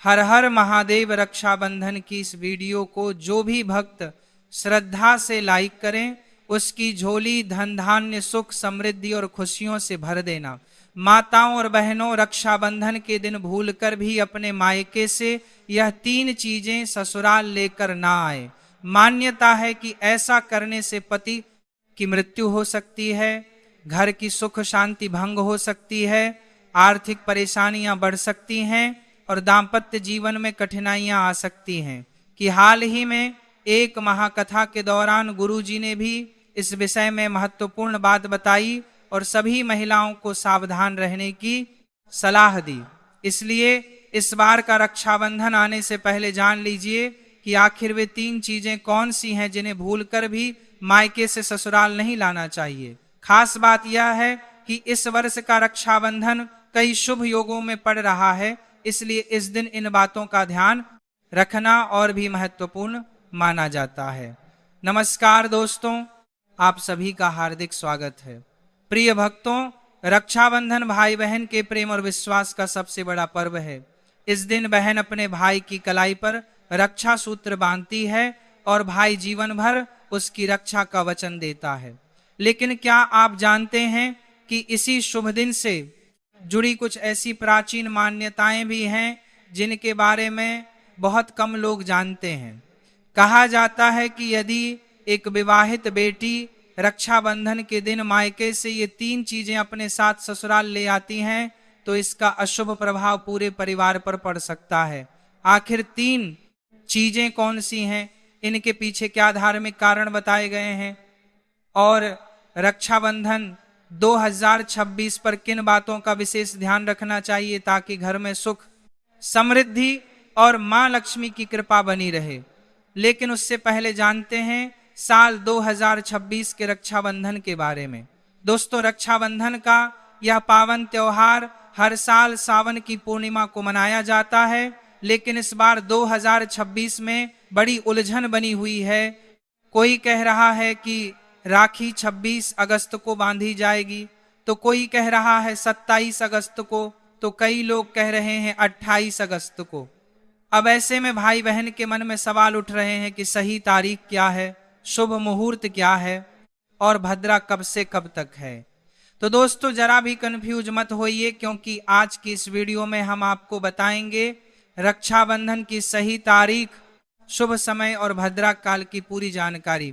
हर हर महादेव। रक्षाबंधन की इस वीडियो को जो भी भक्त श्रद्धा से लाइक करें, उसकी झोली धन धान्य सुख समृद्धि और खुशियों से भर देना। माताओं और बहनों, रक्षाबंधन के दिन भूलकर भी अपने मायके से यह 3 चीजें ससुराल लेकर ना आए। मान्यता है कि ऐसा करने से पति की मृत्यु हो सकती है, घर की सुख शांति भंग हो सकती है, आर्थिक परेशानियां बढ़ सकती हैं और दाम्पत्य जीवन में कठिनाइयां आ सकती हैं। कि हाल ही में एक महाकथा के दौरान गुरुजी ने भी इस विषय में महत्वपूर्ण बात बताई और सभी महिलाओं को सावधान रहने की सलाह दी। इसलिए इस बार का रक्षाबंधन आने से पहले जान लीजिए कि आखिर वे 3 चीजें कौन सी हैं जिन्हें भूलकर भी मायके से ससुराल नहीं लाना चाहिए। खास बात यह है कि इस वर्ष का रक्षाबंधन कई शुभ योगों में पड़ रहा है, इसलिए इस दिन इन बातों का ध्यान रखना और भी महत्वपूर्ण माना जाता है। नमस्कार दोस्तों, आप सभी का हार्दिक स्वागत है। प्रिय भक्तों, रक्षाबंधन भाई बहन के प्रेम और विश्वास का सबसे बड़ा पर्व है। इस दिन बहन अपने भाई की कलाई पर रक्षा सूत्र बांधती है और भाई जीवन भर उसकी रक्षा का वचन देता है। लेकिन क्या आप जानते हैं कि इसी शुभ दिन से जुड़ी कुछ ऐसी प्राचीन मान्यताएं भी हैं जिनके बारे में बहुत कम लोग जानते हैं। कहा जाता है कि यदि एक विवाहित बेटी रक्षाबंधन के दिन मायके से ये 3 चीजें अपने साथ ससुराल ले आती हैं तो इसका अशुभ प्रभाव पूरे परिवार पर पड़ सकता है। आखिर 3 चीजें कौन सी हैं, इनके पीछे क्या धार्मिक कारण बताए गए हैं और रक्षाबंधन 2026 पर किन बातों का विशेष ध्यान रखना चाहिए ताकि घर में सुख समृद्धि और मां लक्ष्मी की कृपा बनी रहे। लेकिन उससे पहले जानते हैं साल 2026 के रक्षाबंधन के बारे में। दोस्तों, रक्षाबंधन का यह पावन त्योहार हर साल सावन की पूर्णिमा को मनाया जाता है, लेकिन इस बार 2026 में बड़ी उलझन बनी हुई है। कोई कह रहा है कि राखी 26 अगस्त को बांधी जाएगी, तो कोई कह रहा है 27 अगस्त को, तो कई लोग कह रहे हैं 28 अगस्त को। अब ऐसे में भाई बहन के मन में सवाल उठ रहे हैं कि सही तारीख क्या है, शुभ मुहूर्त क्या है और भद्रा कब से कब तक है। तो दोस्तों, जरा भी कंफ्यूज मत होइए, क्योंकि आज की इस वीडियो में हम आपको बताएंगे रक्षाबंधन की सही तारीख, शुभ समय और भद्रा काल की पूरी जानकारी।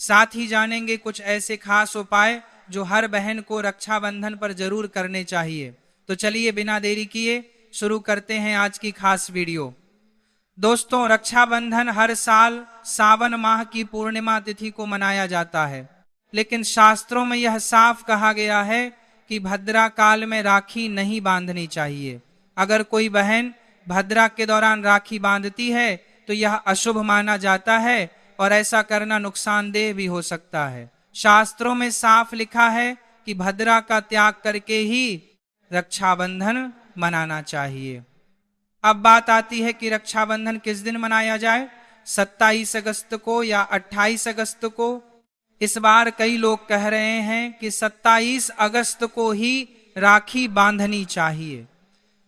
साथ ही जानेंगे कुछ ऐसे खास उपाय जो हर बहन को रक्षाबंधन पर जरूर करने चाहिए। तो चलिए बिना देरी किए शुरू करते हैं आज की खास वीडियो। दोस्तों, रक्षाबंधन हर साल सावन माह की पूर्णिमा तिथि को मनाया जाता है, लेकिन शास्त्रों में यह साफ कहा गया है कि भद्रा काल में राखी नहीं बांधनी चाहिए। अगर कोई बहन भद्रा के दौरान राखी बांधती है तो यह अशुभ माना जाता है और ऐसा करना नुकसानदेह भी हो सकता है। शास्त्रों में साफ लिखा है कि भद्रा का त्याग करके ही रक्षाबंधन मनाना चाहिए। अब बात आती है कि रक्षाबंधन किस दिन मनाया जाए, 27 अगस्त को या 28 अगस्त को। इस बार कई लोग कह रहे हैं कि 27 अगस्त को ही राखी बांधनी चाहिए,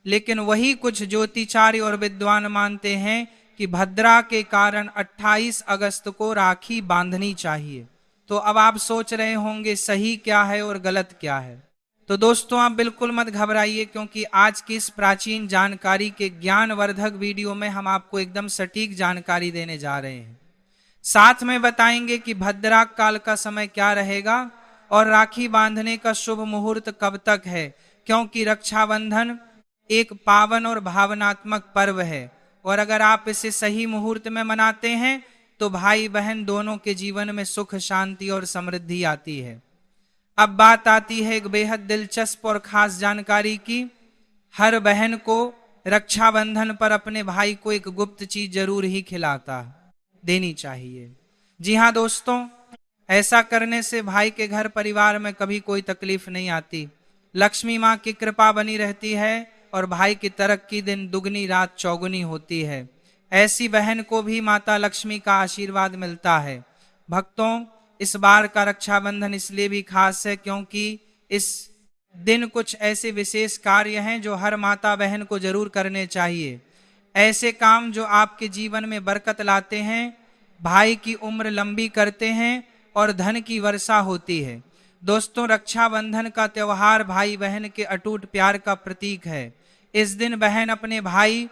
लेकिन वही कुछ ज्योतिचार्य और विद्वान मानते हैं कि भद्रा के कारण 28 अगस्त को राखी बांधनी चाहिए। तो अब आप सोच रहे होंगे सही क्या है और गलत क्या है। तो दोस्तों, आप बिल्कुल मत घबराइए, क्योंकि आज की इस प्राचीन जानकारी के ज्ञानवर्धक वीडियो में हम आपको एकदम सटीक जानकारी देने जा रहे हैं। साथ में बताएंगे कि भद्रा काल का समय क्या रहेगा और राखी बांधने का शुभ मुहूर्त कब तक है, क्योंकि रक्षाबंधन एक पावन और भावनात्मक पर्व है और अगर आप इसे सही मुहूर्त में मनाते हैं तो भाई बहन दोनों के जीवन में सुख शांति और समृद्धि आती है। अब बात आती है एक बेहद दिलचस्प और खास जानकारी की। हर बहन को रक्षाबंधन पर अपने भाई को एक गुप्त चीज जरूर ही खिलाता देनी चाहिए। जी हाँ दोस्तों, ऐसा करने से भाई के घर परिवार में कभी कोई तकलीफ नहीं आती, लक्ष्मी माँ की कृपा बनी रहती है और भाई की तरक्की दिन दुगनी रात चौगुनी होती है। ऐसी बहन को भी माता लक्ष्मी का आशीर्वाद मिलता है। भक्तों, इस बार का रक्षाबंधन इसलिए भी खास है क्योंकि इस दिन कुछ ऐसे विशेष कार्य हैं जो हर माता बहन को जरूर करने चाहिए। ऐसे काम जो आपके जीवन में बरकत लाते हैं, भाई की उम्र लंबी करते हैं और धन की वर्षा होती है। दोस्तों, रक्षाबंधन का त्योहार भाई बहन के अटूट प्यार का प्रतीक है। इस दिन बहन अपने भाई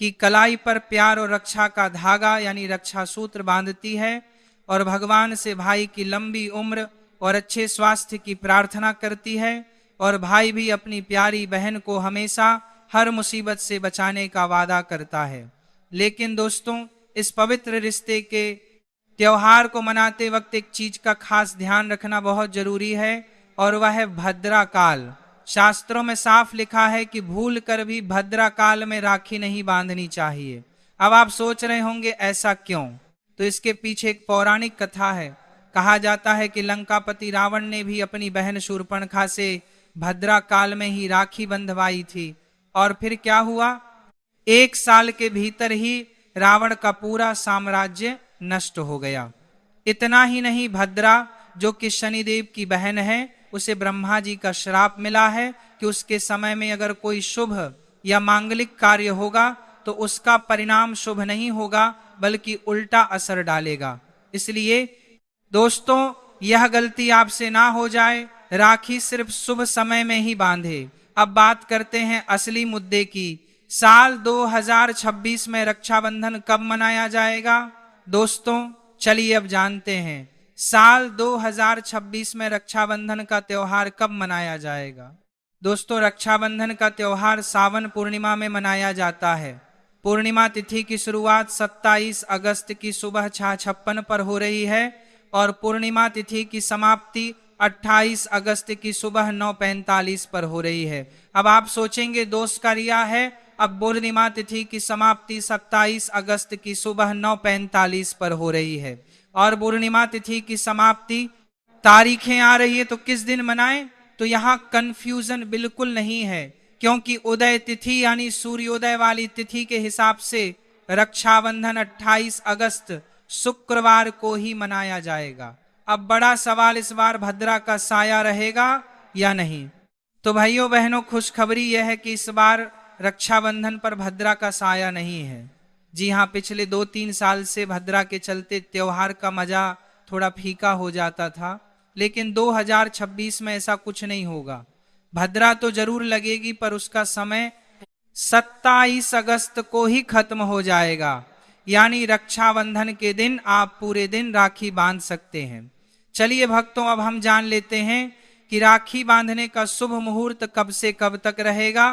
की कलाई पर प्यार और रक्षा का धागा यानी रक्षा सूत्र बांधती है और भगवान से भाई की लंबी उम्र और अच्छे स्वास्थ्य की प्रार्थना करती है, और भाई भी अपनी प्यारी बहन को हमेशा हर मुसीबत से बचाने का वादा करता है। लेकिन दोस्तों, इस पवित्र रिश्ते के त्योहार को मनाते वक्त एक चीज का खास ध्यान रखना बहुत जरूरी है, और वह है भद्रा काल। शास्त्रों में साफ लिखा है कि भूल कर भी भद्रा काल में राखी नहीं बांधनी चाहिए। अब आप सोच रहे होंगे ऐसा क्यों? तो इसके पीछे एक पौराणिक कथा है। कहा जाता है कि लंकापति रावण ने भी अपनी बहन शूर्पणखा से भद्रा काल में ही राखी बंधवाई थी, और फिर क्या हुआ? 1 साल के भीतर ही रावण का पूरा साम्राज्य नष्ट हो गया। इतना ही नहीं, भद्रा जो कि शनिदेव की बहन है, उसे ब्रह्मा जी का श्राप मिला है कि उसके समय में अगर कोई शुभ या मांगलिक कार्य होगा तो उसका परिणाम शुभ नहीं होगा बल्कि उल्टा असर डालेगा। इसलिए दोस्तों, यह गलती आपसे ना हो जाए, राखी सिर्फ शुभ समय में ही बांधे। अब बात करते हैं असली मुद्दे की। साल 2026 में रक्षाबंधन कब मनाया जाएगा? दोस्तों, चलिए अब जानते हैं साल 2026 में रक्षाबंधन का त्योहार कब मनाया जाएगा। दोस्तों, रक्षाबंधन का त्योहार सावन पूर्णिमा में मनाया जाता है। पूर्णिमा तिथि की शुरुआत 27 अगस्त की सुबह 6:56 पर हो रही है और पूर्णिमा तिथि की समाप्ति 28 अगस्त की सुबह 9:45 पर हो रही है। अब आप सोचेंगे दोष का रिया है। अब पूर्णिमा तिथि की समाप्ति 27 अगस्त की सुबह 9:45 पर हो रही है और पूर्णिमा तिथि की समाप्ति तारीखें आ रही है, तो किस दिन मनाएं? तो यहाँ कंफ्यूजन बिल्कुल नहीं है, क्योंकि उदय तिथि यानी सूर्योदय वाली तिथि के हिसाब से रक्षाबंधन 28 अगस्त शुक्रवार को ही मनाया जाएगा। अब बड़ा सवाल इस बार भद्रा का साया रहेगा या नहीं। तो भाइयों बहनों, खुशखबरी यह है कि इस बार रक्षाबंधन पर भद्रा का साया नहीं है। जी हाँ, पिछले 2-3 साल से भद्रा के चलते त्योहार का मजा थोड़ा फीका हो जाता था, लेकिन 2026 में ऐसा कुछ नहीं होगा। भद्रा तो जरूर लगेगी, पर उसका समय 27 अगस्त को ही खत्म हो जाएगा, यानी रक्षाबंधन के दिन आप पूरे दिन राखी बांध सकते हैं। चलिए भक्तों, अब हम जान लेते हैं कि राखी बांधने का शुभ मुहूर्त कब से कब तक रहेगा।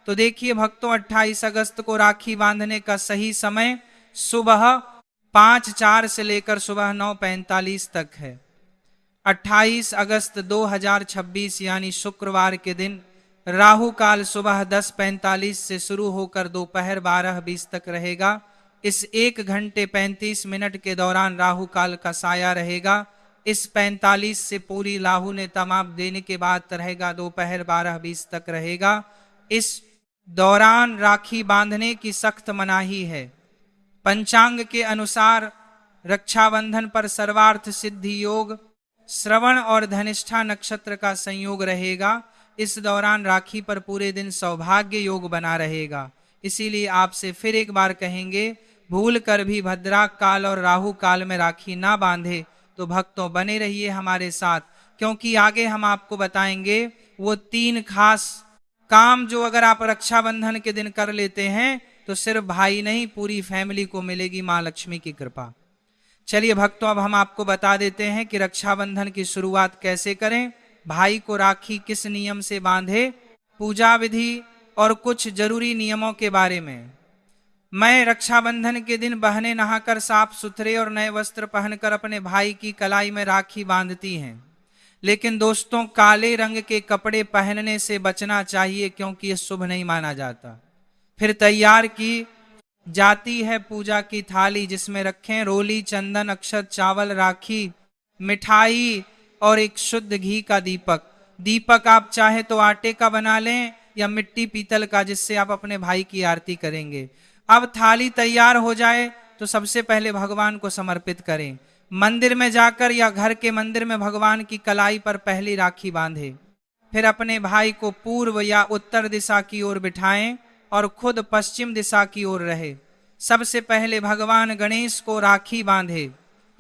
तो देखिए भक्तों, 28 अगस्त को राखी बांधने का सही समय सुबह 5:04 से लेकर सुबह 9:45 तक है। 28 अगस्त 2026 यानी शुक्रवार के दिन राहु काल सुबह 10:45 से शुरू होकर दोपहर 12:20 तक रहेगा। इस 1 घंटे 35 मिनट के दौरान राहु काल का साया रहेगा। इस 45 से पूरी राहु ने तमाम देने के बाद रहेगा दोपहर 12:20 तक रहेगा। इस दौरान राखी बांधने की सख्त मनाही है। पंचांग के अनुसार रक्षाबंधन पर सर्वार्थ सिद्धि योग, श्रवण और धनिष्ठा नक्षत्र का संयोग रहेगा। इस दौरान राखी पर पूरे दिन सौभाग्य योग बना रहेगा। इसीलिए आपसे फिर एक बार कहेंगे, भूल कर भी भद्रा काल और राहु काल में राखी ना बांधे। तो भक्तों, बने रहिए हमारे साथ, क्योंकि आगे हम आपको बताएंगे वो 3 खास काम जो अगर आप रक्षाबंधन के दिन कर लेते हैं तो सिर्फ भाई नहीं, पूरी फैमिली को मिलेगी मां लक्ष्मी की कृपा। चलिए भक्तों, अब हम आपको बता देते हैं कि रक्षाबंधन की शुरुआत कैसे करें, भाई को राखी किस नियम से बांधे, पूजा विधि और कुछ जरूरी नियमों के बारे में। मैं रक्षाबंधन के दिन बहनें नहाकर साफ सुथरे और नए वस्त्र पहनकर अपने भाई की कलाई में राखी बांधती हैं। लेकिन दोस्तों, काले रंग के कपड़े पहनने से बचना चाहिए, क्योंकि यह शुभ नहीं माना जाता। फिर तैयार की जाती है पूजा की थाली, जिसमें रखें रोली, चंदन, अक्षत, चावल, राखी, मिठाई और एक शुद्ध घी का दीपक। दीपक आप चाहे तो आटे का बना लें या मिट्टी पीतल का, जिससे आप अपने भाई की आरती करेंगे। अब थाली तैयार हो जाए तो सबसे पहले भगवान को समर्पित करें। मंदिर में जाकर या घर के मंदिर में भगवान की कलाई पर पहली राखी बांधे। फिर अपने भाई को पूर्व या उत्तर दिशा की ओर बिठाएं और खुद पश्चिम दिशा की ओर रहे। सबसे पहले भगवान गणेश को राखी बांधे,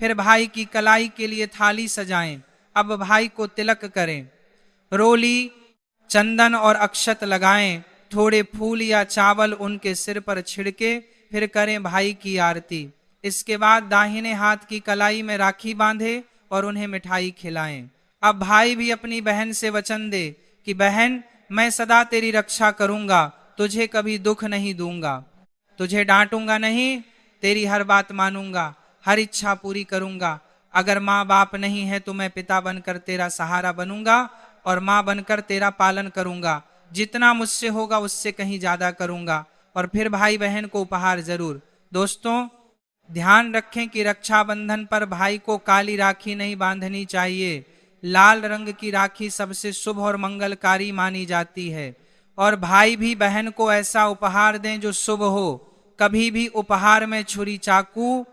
फिर भाई की कलाई के लिए थाली सजाएं। अब भाई को तिलक करें, रोली, चंदन और अक्षत लगाएं। थोड़े फूल या चावल उनके सिर पर छिड़के, फिर करें भाई की आरती। इसके बाद दाहिने हाथ की कलाई में राखी बांधे और उन्हें मिठाई खिलाएं। अब भाई भी अपनी बहन से वचन दे कि बहन, मैं सदा तेरी रक्षा करूंगा, तुझे कभी दुख नहीं दूंगा, तुझे डांटूंगा नहीं, तेरी हर बात मानूंगा, हर इच्छा पूरी करूंगा। अगर माँ बाप नहीं है तो मैं पिता बनकर तेरा सहारा बनूंगा और माँ बनकर तेरा पालन करूंगा। जितना मुझसे होगा उससे कहीं ज्यादा करूंगा। और फिर भाई बहन को उपहार जरूर। दोस्तों, ध्यान रखें कि रक्षाबंधन पर भाई को काली राखी नहीं बांधनी चाहिए। लाल रंग की राखी सबसे शुभ और मंगलकारी मानी जाती है। और भाई भी बहन को ऐसा उपहार दें जो शुभ हो। कभी भी उपहार में छुरी, चाकू,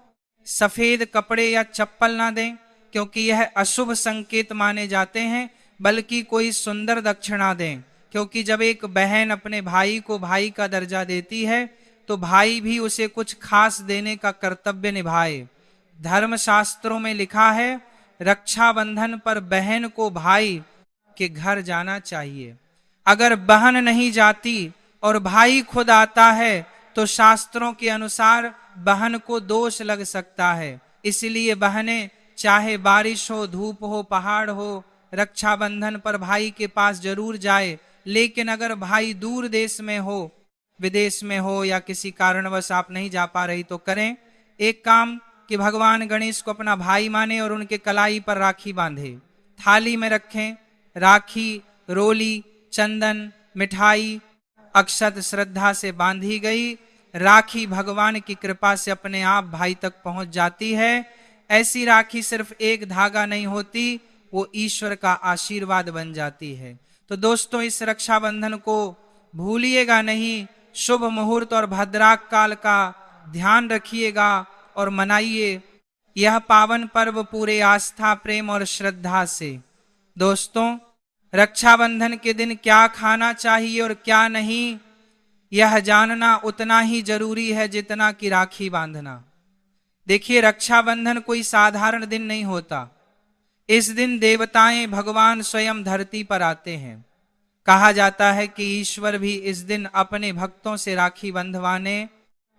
सफेद कपड़े या चप्पल ना दें, क्योंकि यह अशुभ संकेत माने जाते हैं। बल्कि कोई सुंदर दक्षिणा दें, क्योंकि जब एक बहन अपने भाई को भाई का दर्जा देती है तो भाई भी उसे कुछ खास देने का कर्तव्य निभाए। धर्मशास्त्रों में लिखा है, रक्षाबंधन पर बहन को भाई के घर जाना चाहिए। अगर बहन नहीं जाती और भाई खुद आता है तो शास्त्रों के अनुसार बहन को दोष लग सकता है। इसलिए बहनें, चाहे बारिश हो, धूप हो, पहाड़ हो, रक्षाबंधन पर भाई के पास जरूर जाए। लेकिन अगर भाई दूर देश में हो, विदेश में हो, या किसी कारणवश आप नहीं जा पा रही तो करें एक काम कि भगवान गणेश को अपना भाई माने और उनके कलाई पर राखी बांधे। थाली में रखें राखी, रोली, चंदन, मिठाई, अक्षत श्रद्धा से बांधी गई राखी भगवान की कृपा से अपने आप भाई तक पहुंच जाती है। ऐसी राखी सिर्फ एक धागा नहीं होती, वो ईश्वर का आशीर्वाद बन जाती है। तो दोस्तों, इस रक्षाबंधन को भूलिएगा नहीं। शुभ मुहूर्त और भद्राक काल का ध्यान रखिएगा और मनाइए यह पावन पर्व पूरे आस्था, प्रेम और श्रद्धा से। दोस्तों, रक्षाबंधन के दिन क्या खाना चाहिए और क्या नहीं, यह जानना उतना ही जरूरी है जितना कि राखी बांधना। देखिए, रक्षाबंधन कोई साधारण दिन नहीं होता। इस दिन देवताएं, भगवान स्वयं धरती पर आते हैं। कहा जाता है कि ईश्वर भी इस दिन अपने भक्तों से राखी बंधवाने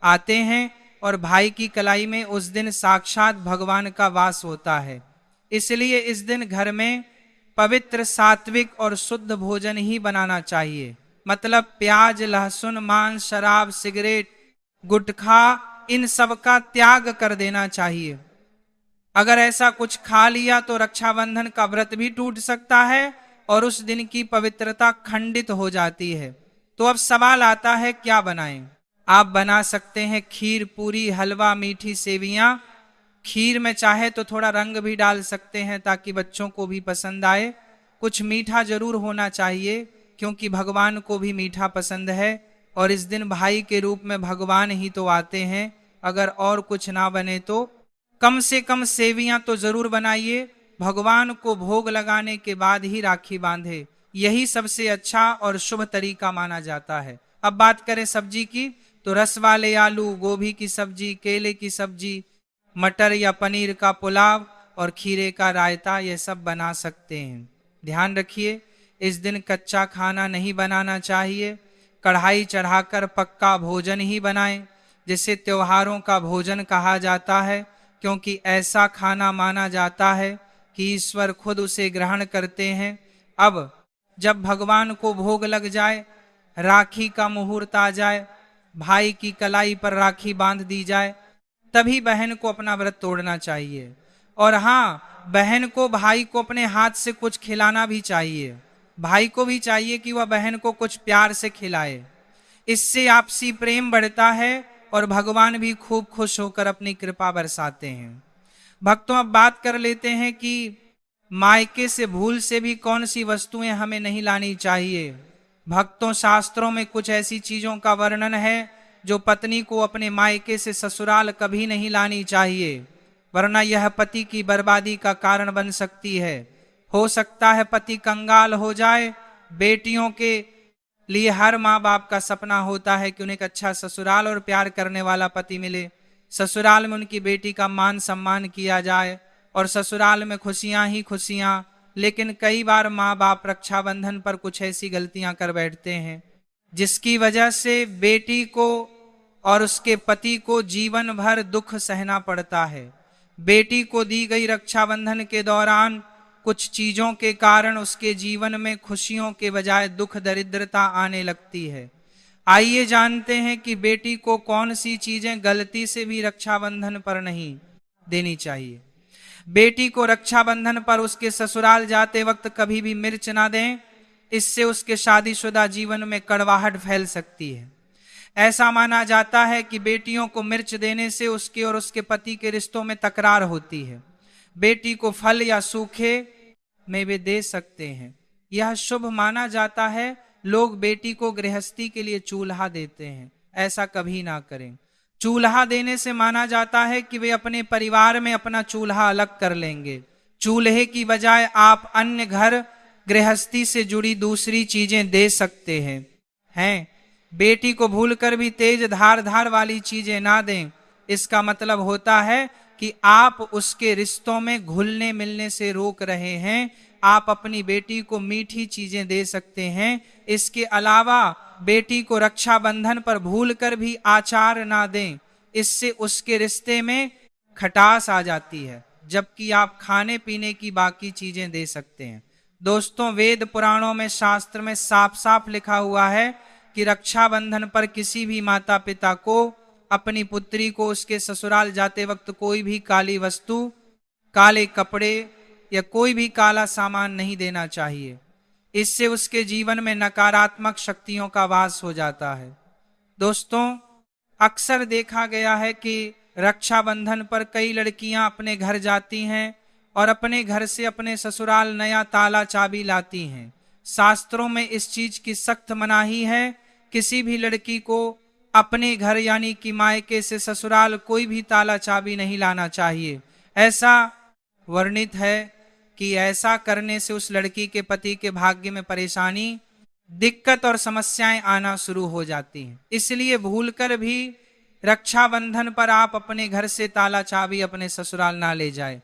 आते हैं और भाई की कलाई में उस दिन साक्षात भगवान का वास होता है। इसलिए इस दिन घर में पवित्र, सात्विक और शुद्ध भोजन ही बनाना चाहिए। मतलब प्याज, लहसुन, मांस, शराब, सिगरेट, गुटखा, इन सब का त्याग कर देना चाहिए। अगर ऐसा कुछ खा लिया तो रक्षाबंधन का व्रत भी टूट सकता है और उस दिन की पवित्रता खंडित हो जाती है। तो अब सवाल आता है, क्या बनाएं? आप बना सकते हैं खीर, पूरी, हलवा, मीठी सेवियां। खीर में चाहे तो थोड़ा रंग भी डाल सकते हैं ताकि बच्चों को भी पसंद आए। कुछ मीठा जरूर होना चाहिए क्योंकि भगवान को भी मीठा पसंद है और इस दिन भाई के रूप में भगवान ही तो आते हैं। अगर और कुछ ना बने तो कम से कम सेवियां तो जरूर बनाइए। भगवान को भोग लगाने के बाद ही राखी बांधे, यही सबसे अच्छा और शुभ तरीका माना जाता है। अब बात करें सब्जी की, तो रस वाले आलू, गोभी की सब्जी, केले की सब्जी, मटर या पनीर का पुलाव और खीरे का रायता, ये सब बना सकते हैं। ध्यान रखिए, इस दिन कच्चा खाना नहीं बनाना चाहिए। कढ़ाई चढ़ाकर पक्का भोजन ही बनाएं, जिसे त्योहारों का भोजन कहा जाता है, क्योंकि ऐसा खाना माना जाता है कि ईश्वर खुद उसे ग्रहण करते हैं। अब जब भगवान को भोग लग जाए, राखी का मुहूर्त आ जाए, भाई की कलाई पर राखी बांध दी जाए, तभी बहन को अपना व्रत तोड़ना चाहिए। और हाँ, बहन को भाई को अपने हाथ से कुछ खिलाना भी चाहिए। भाई को भी चाहिए कि वह बहन को कुछ प्यार से खिलाए। इससे आपसी प्रेम बढ़ता है और भगवान भी खूब खुश होकर अपनी कृपा बरसाते हैं। भक्तों, अब बात कर लेते हैं कि मायके से भूल से भी कौन सी वस्तुएं हमें नहीं लानी चाहिए। भक्तों, शास्त्रों में कुछ ऐसी चीजों का वर्णन है जो पत्नी को अपने मायके से ससुराल कभी नहीं लानी चाहिए, वरना यह पति की बर्बादी का कारण बन सकती है। हो सकता है पति कंगाल हो जाए, बेटियों के लिए हर माँ बाप का सपना होता है कि उन्हें एक अच्छा ससुराल और प्यार करने वाला पति मिले, ससुराल में उनकी बेटी का मान सम्मान किया जाए और ससुराल में खुशियां ही खुशियां। लेकिन कई बार माँ बाप रक्षाबंधन पर कुछ ऐसी गलतियां कर बैठते हैं जिसकी वजह से बेटी को और उसके पति को जीवन भर दुख सहना पड़ता है। बेटी को दी गई रक्षाबंधन के दौरान कुछ चीजों के कारण उसके जीवन में खुशियों के बजाय दुख दरिद्रता आने लगती है। आइए जानते हैं कि बेटी को कौन सी चीजें गलती से भी रक्षाबंधन पर नहीं देनी चाहिए। बेटी को रक्षाबंधन पर उसके ससुराल जाते वक्त कभी भी मिर्च ना दें, इससे उसके शादीशुदा जीवन में कड़वाहट फैल सकती है। ऐसा माना जाता है कि बेटियों को मिर्च देने से उसके और उसके पति के रिश्तों में तकरार होती है। बेटी को फल या सूखे मेवे दे सकते हैं, यह शुभ माना जाता है। लोग बेटी को गृहस्थी के लिए चूल्हा देते हैं, ऐसा कभी ना करें। चूल्हा देने से माना जाता है कि वे अपने परिवार में अपना चूल्हा अलग कर लेंगे। चूल्हे की बजाय आप अन्य घर गृहस्थी से जुड़ी दूसरी चीजें दे सकते हैं। बेटी को भूलकर भी तेज धार वाली चीजें ना दें, इसका मतलब होता है कि आप उसके रिश्तों में घुलने मिलने से रोक रहे हैं। आप अपनी बेटी को मीठी चीजें दे सकते हैं। इसके अलावा बेटी को रक्षाबंधन पर भूलकर भी आचार ना दें, इससे उसके रिश्ते में खटास आ जाती है, जबकि आप खाने पीने की बाकी चीजें दे सकते हैं। दोस्तों, वेद पुराणों में शास्त्र में साफ साफ लिखा हुआ है कि रक्षाबंधन पर किसी भी माता पिता को अपनी पुत्री को उसके ससुराल जाते वक्त कोई भी काली वस्तु, काले कपड़े या कोई भी काला सामान नहीं देना चाहिए। इससे उसके जीवन में नकारात्मक शक्तियों का वास हो जाता है। दोस्तों, अक्सर देखा गया है कि रक्षाबंधन पर कई लड़कियां अपने घर जाती हैं और अपने घर से अपने ससुराल नया ताला चाबी लाती हैं। शास्त्रों में इस चीज की सख्त मनाही है। किसी भी लड़की को अपने घर यानी कि मायके से ससुराल कोई भी ताला चाबी नहीं लाना चाहिए। ऐसा वर्णित है कि ऐसा करने से उस लड़की के पति के भाग्य में परेशानी, दिक्कत और समस्याएं आना शुरू हो जाती हैं। इसलिए भूलकर भी रक्षाबंधन पर आप अपने घर से ताला चाबी अपने ससुराल ना ले जाए।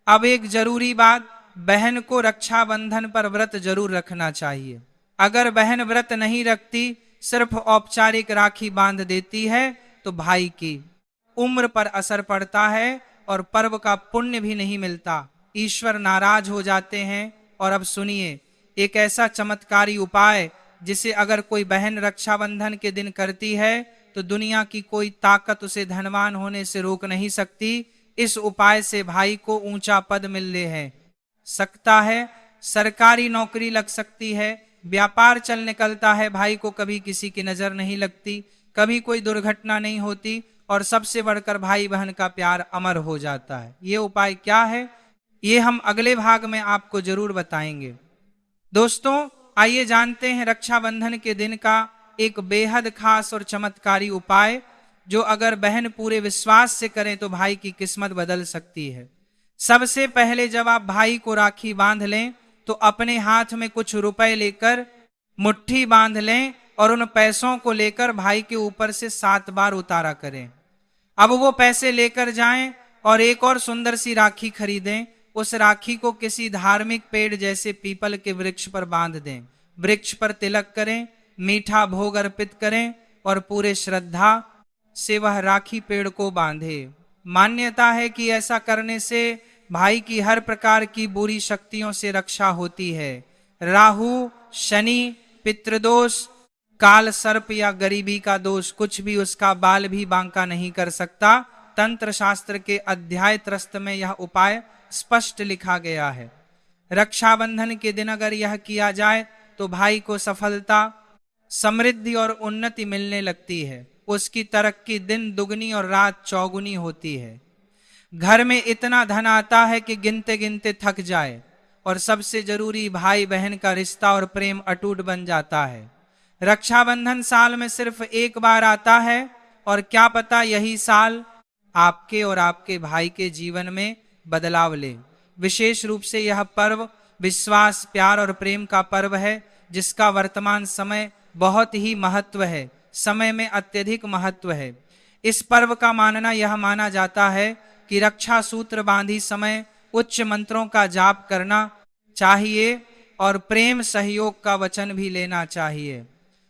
अब एक जरूरी बात, बहन को रक्षाबंधन पर व्रत जरूर रखना चाहिए। अगर बहन व्रत नहीं रखती, सिर्फ औपचारिक राखी बांध देती है, तो भाई की उम्र पर असर पड़ता है और पर्व का पुण्य भी नहीं मिलता। ईश्वर नाराज हो जाते हैं। और अब सुनिए एक ऐसा चमत्कारी उपाय जिसे अगर कोई बहन रक्षाबंधन के दिन करती है तो दुनिया की कोई ताकत उसे धनवान होने से रोक नहीं सकती। इस उपाय से भाई को ऊंचा पद मिलने है सकता है, सरकारी नौकरी लग सकती है, व्यापार चल निकलता है, भाई को कभी किसी की नजर नहीं लगती, कभी कोई दुर्घटना नहीं होती और सबसे बढ़कर भाई बहन का प्यार अमर हो जाता है। ये उपाय क्या है, ये हम अगले भाग में आपको जरूर बताएंगे। दोस्तों, आइए जानते हैं रक्षाबंधन के दिन का एक बेहद खास और चमत्कारी उपाय, जो अगर बहन पूरे विश्वास से करें तो भाई की किस्मत बदल सकती है। सबसे पहले जब आप भाई को राखी बांध लें तो अपने हाथ में कुछ रुपए लेकर मुट्ठी बांध लें और उन पैसों को लेकर भाई के ऊपर से 7 बार उतारा करें। अब वो पैसे लेकर जाएं और एक और सुंदर सी राखी खरीदें। उस राखी को किसी धार्मिक पेड़ जैसे पीपल के वृक्ष पर बांध दें। वृक्ष पर तिलक करें, मीठा भोग अर्पित करें और पूरे श्रद्धा से वह राखी पेड़ को बांधे। मान्यता है कि ऐसा करने से भाई की हर प्रकार की बुरी शक्तियों से रक्षा होती है। राहु, शनि, पितृदोष, काल सर्प या गरीबी का दोष कुछ भी उसका बाल भी बांका नहीं कर सकता। तंत्र शास्त्र के अध्याय त्रस्त में यह उपाय स्पष्ट लिखा गया है। रक्षाबंधन के दिन अगर यह किया जाए तो भाई को सफलता, समृद्धि और उन्नति मिलने लगती है। उसकी तरक्की दिन दुगनी और रात चौगुनी होती है। घर में इतना धन आता है कि गिनते गिनते थक जाए और सबसे जरूरी भाई बहन का रिश्ता और प्रेम अटूट बन जाता है। रक्षाबंधन साल में सिर्फ एक बार आता है और क्या पता यही साल आपके और आपके भाई के जीवन में बदलाव ले। विशेष रूप से यह पर्व विश्वास, प्यार और प्रेम का पर्व है, जिसका वर्तमान समय बहुत ही महत्व है, समय में अत्यधिक महत्व है। इस पर्व का मानना यह माना जाता है कि रक्षा सूत्र बांधी समय उच्च मंत्रों का जाप करना चाहिए और प्रेम सहयोग का वचन भी लेना चाहिए।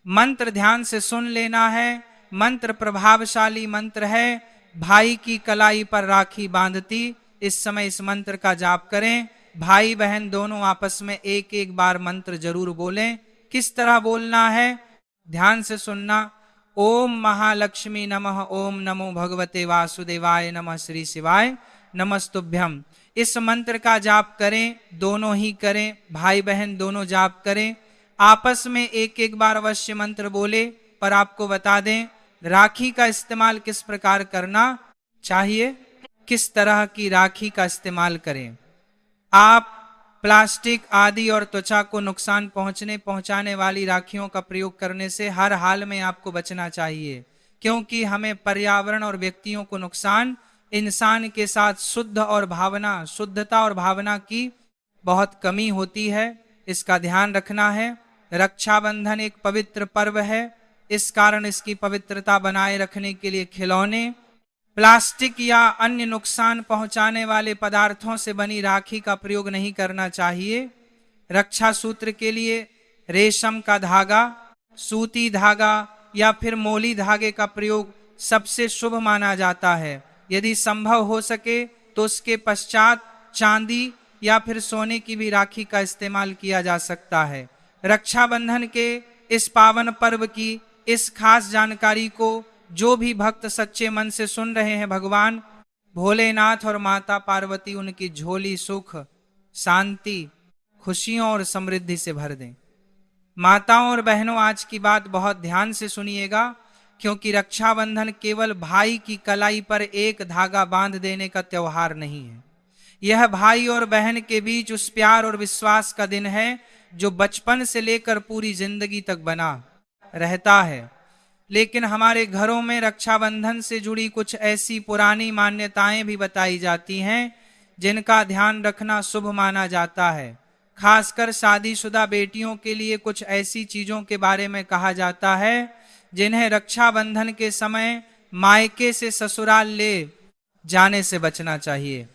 मंत्र ध्यान से सुन लेना है। मंत्र प्रभावशाली मंत्र है। भाई की कलाई पर राखी बांधती इस समय इस मंत्र का जाप करें। भाई बहन दोनों आपस में एक एक बार मंत्र जरूर बोलें। किस तरह बोलना है ध्यान से सुनना। ओम महालक्ष्मी नमः, ओम नमो भगवते वासुदेवाय, नमः श्री शिवाय, नमस्तुभ्यम। इस मंत्र का जाप करें, दोनों ही करें, भाई बहन दोनों जाप करें। आपस में एक एक बार अवश्य मंत्र बोले। पर आपको बता दें राखी का इस्तेमाल किस प्रकार करना चाहिए, किस तरह की राखी का इस्तेमाल करें। आप प्लास्टिक आदि और त्वचा को नुकसान पहुंचाने वाली राखियों का प्रयोग करने से हर हाल में आपको बचना चाहिए, क्योंकि हमें पर्यावरण और व्यक्तियों को नुकसान, इंसान के साथ शुद्धता और भावना की बहुत कमी होती है। इसका ध्यान रखना है। रक्षाबंधन एक पवित्र पर्व है, इस कारण इसकी पवित्रता बनाए रखने के लिए खिलौने, प्लास्टिक या अन्य नुकसान पहुंचाने वाले पदार्थों से बनी राखी का प्रयोग नहीं करना चाहिए। रक्षा सूत्र के लिए रेशम का धागा, सूती धागा या फिर मोली धागे का प्रयोग सबसे शुभ माना जाता है। यदि संभव हो सके तो उसके पश्चात चांदी या फिर सोने की भी राखी का इस्तेमाल किया जा सकता है। रक्षाबंधन के इस पावन पर्व की इस खास जानकारी को जो भी भक्त सच्चे मन से सुन रहे हैं, भगवान भोलेनाथ और माता पार्वती उनकी झोली सुख, शांति, खुशियों और समृद्धि से भर दें। माताओं और बहनों, आज की बात बहुत ध्यान से सुनिएगा, क्योंकि रक्षाबंधन केवल भाई की कलाई पर एक धागा बांध देने का त्योहार नहीं है। यह भाई और बहन के बीच उस प्यार और विश्वास का दिन है जो बचपन से लेकर पूरी जिंदगी तक बना रहता है। लेकिन हमारे घरों में रक्षाबंधन से जुड़ी कुछ ऐसी पुरानी मान्यताएं भी बताई जाती हैं जिनका ध्यान रखना शुभ माना जाता है। खासकर शादीशुदा बेटियों के लिए कुछ ऐसी चीजों के बारे में कहा जाता है जिन्हें रक्षाबंधन के समय मायके से ससुराल ले जाने से बचना चाहिए।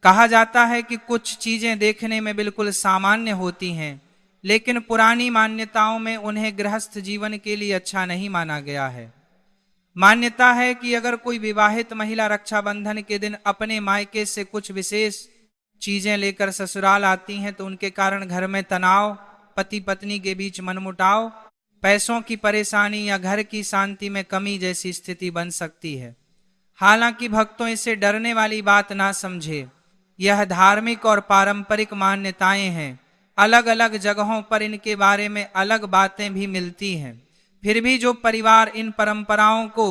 कहा जाता है कि कुछ चीजें देखने में बिल्कुल सामान्य होती हैं, लेकिन पुरानी मान्यताओं में उन्हें गृहस्थ जीवन के लिए अच्छा नहीं माना गया है। मान्यता है कि अगर कोई विवाहित महिला रक्षाबंधन के दिन अपने मायके से कुछ विशेष चीजें लेकर ससुराल आती हैं तो उनके कारण घर में तनाव, पति पत्नी के बीच मनमुटाव, पैसों की परेशानी या घर की शांति में कमी जैसी स्थिति बन सकती है। हालांकि भक्तों इसे डरने वाली बात ना समझे। यह धार्मिक और पारंपरिक मान्यताएं हैं। अलग अलग जगहों पर इनके बारे में अलग बातें भी मिलती हैं। फिर भी जो परिवार इन परंपराओं को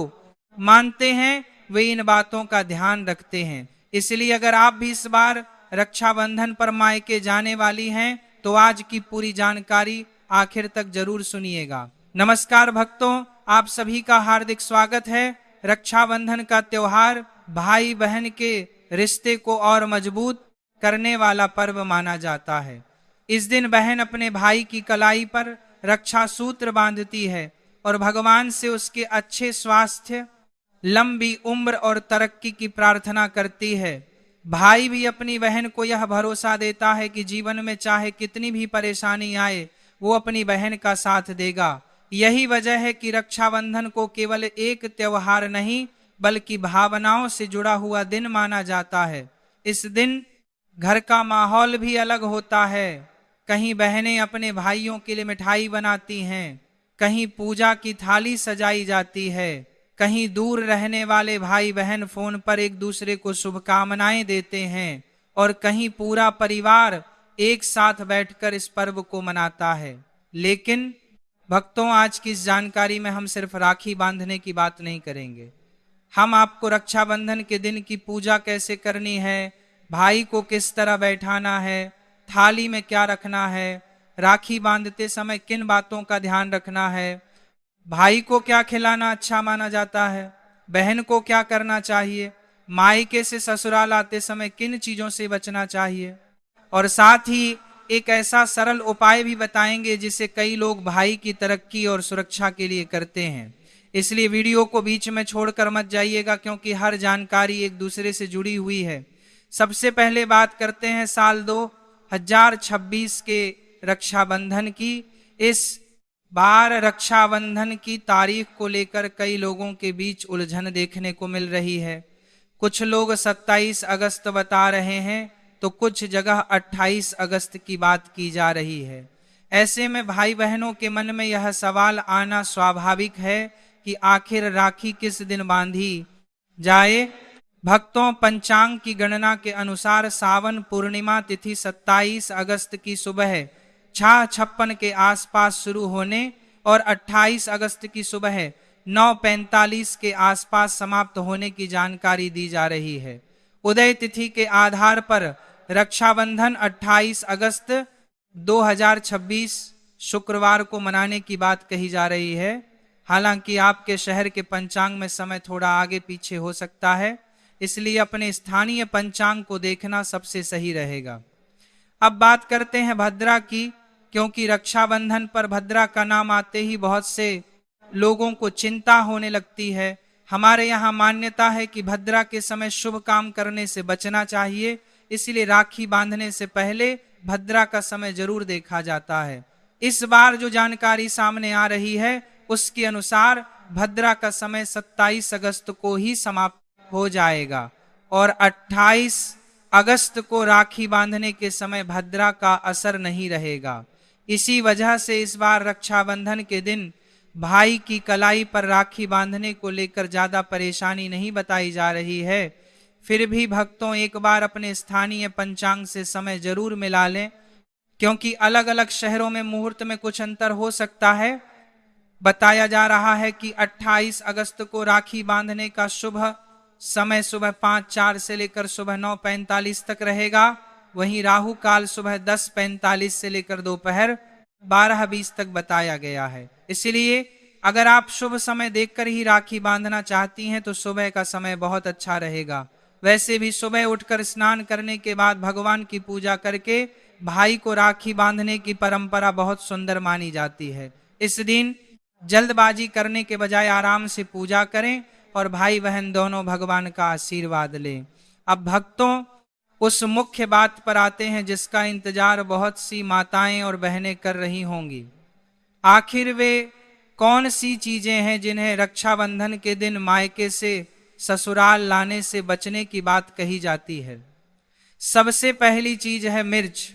मानते हैं वे इन बातों का ध्यान रखते हैं। इसलिए अगर आप भी इस बार रक्षाबंधन पर मायके जाने वाली हैं तो आज की पूरी जानकारी आखिर तक जरूर सुनिएगा। नमस्कार भक्तों, आप सभी का हार्दिक स्वागत है। रक्षाबंधन का त्योहार भाई बहन के रिश्ते को और मजबूत करने वाला पर्व माना जाता है। इस दिन बहन अपने भाई की कलाई पर रक्षा सूत्र बांधती है और भगवान से उसके अच्छे स्वास्थ्य, लंबी उम्र और तरक्की की प्रार्थना करती है। भाई भी अपनी बहन को यह भरोसा देता है कि जीवन में चाहे कितनी भी परेशानी आए वो अपनी बहन का साथ देगा। यही वजह है कि रक्षाबंधन को केवल एक त्योहार नहीं बल्कि भावनाओं से जुड़ा हुआ दिन माना जाता है। इस दिन घर का माहौल भी अलग होता है। कहीं बहनें अपने भाइयों के लिए मिठाई बनाती हैं, कहीं पूजा की थाली सजाई जाती है, कहीं दूर रहने वाले भाई बहन फोन पर एक दूसरे को शुभकामनाएं देते हैं और कहीं पूरा परिवार एक साथ बैठकर इस पर्व को मनाता है। लेकिन भक्तों, आज की इस जानकारी में हम सिर्फ राखी बांधने की बात नहीं करेंगे। हम आपको रक्षाबंधन के दिन की पूजा कैसे करनी है, भाई को किस तरह बैठाना है, थाली में क्या रखना है, राखी बांधते समय किन बातों का ध्यान रखना है, भाई को क्या खिलाना अच्छा माना जाता है, बहन को क्या करना चाहिए, मायके से ससुराल आते समय किन चीजों से बचना चाहिए, और साथ ही एक ऐसा सरल उपाय भी बताएंगे जिसे कई लोग भाई की तरक्की और सुरक्षा के लिए करते हैं। इसलिए वीडियो को बीच में छोड़कर मत जाइएगा, क्योंकि हर जानकारी एक दूसरे से जुड़ी हुई है। सबसे पहले बात करते हैं साल 2026 के रक्षाबंधन की। इस बार रक्षाबंधन की तारीख को लेकर कई लोगों के बीच उलझन देखने को मिल रही है। कुछ लोग 27 अगस्त बता रहे हैं तो कुछ जगह 28 अगस्त की बात की जा रही है। ऐसे में भाई बहनों के मन में यह सवाल आना स्वाभाविक है कि आखिर राखी किस दिन बांधी जाए। भक्तों, पंचांग की गणना के अनुसार सावन पूर्णिमा तिथि 27 अगस्त की सुबह 6:56 के आसपास शुरू होने और 28 अगस्त की सुबह 9:45 के आसपास समाप्त होने की जानकारी दी जा रही है। उदय तिथि के आधार पर रक्षाबंधन 28 अगस्त 2026 शुक्रवार को मनाने की बात कही जा रही है। हालांकि आपके शहर के पंचांग में समय थोड़ा आगे पीछे हो सकता है, इसलिए अपने स्थानीय पंचांग को देखना सबसे सही रहेगा। अब बात करते हैं भद्रा की, क्योंकि रक्षाबंधन पर भद्रा का नाम आते ही बहुत से लोगों को चिंता होने लगती है। हमारे यहाँ मान्यता है कि भद्रा के समय शुभ काम करने से बचना चाहिए, इसलिए राखी बांधने से पहले भद्रा का समय जरूर देखा जाता है। इस बार जो जानकारी सामने आ रही है उसके अनुसार भद्रा का समय 27 अगस्त को ही समाप्त हो जाएगा और 28 अगस्त को राखी बांधने के समय भद्रा का असर नहीं रहेगा। इसी वजह से इस बार रक्षाबंधन के दिन भाई की कलाई पर राखी बांधने को लेकर ज्यादा परेशानी नहीं बताई जा रही है। फिर भी भक्तों, एक बार अपने स्थानीय पंचांग से समय जरूर मिला लें, क्योंकि अलग अलग शहरों में मुहूर्त में कुछ अंतर हो सकता है। बताया जा रहा है कि 28 अगस्त को राखी बांधने का शुभ समय सुबह 5:04 से लेकर सुबह 9:45 तक रहेगा। वहीं राहु काल सुबह 10:45 से लेकर दोपहर 12:20 तक बताया गया है। इसलिए अगर आप शुभ समय देखकर ही राखी बांधना चाहती हैं तो सुबह का समय बहुत अच्छा रहेगा। वैसे भी सुबह उठकर स्नान करने के बाद भगवान की पूजा करके भाई को राखी बांधने की परंपरा बहुत सुंदर मानी जाती है। इस दिन जल्दबाजी करने के बजाय आराम से पूजा करें और भाई बहन दोनों भगवान का आशीर्वाद लें। अब भक्तों, उस मुख्य बात पर आते हैं जिसका इंतजार बहुत सी माताएं और बहनें कर रही होंगी। आखिर वे कौन सी चीजें हैं जिन्हें रक्षाबंधन के दिन मायके से ससुराल लाने से बचने की बात कही जाती है। सबसे पहली चीज है मिर्च।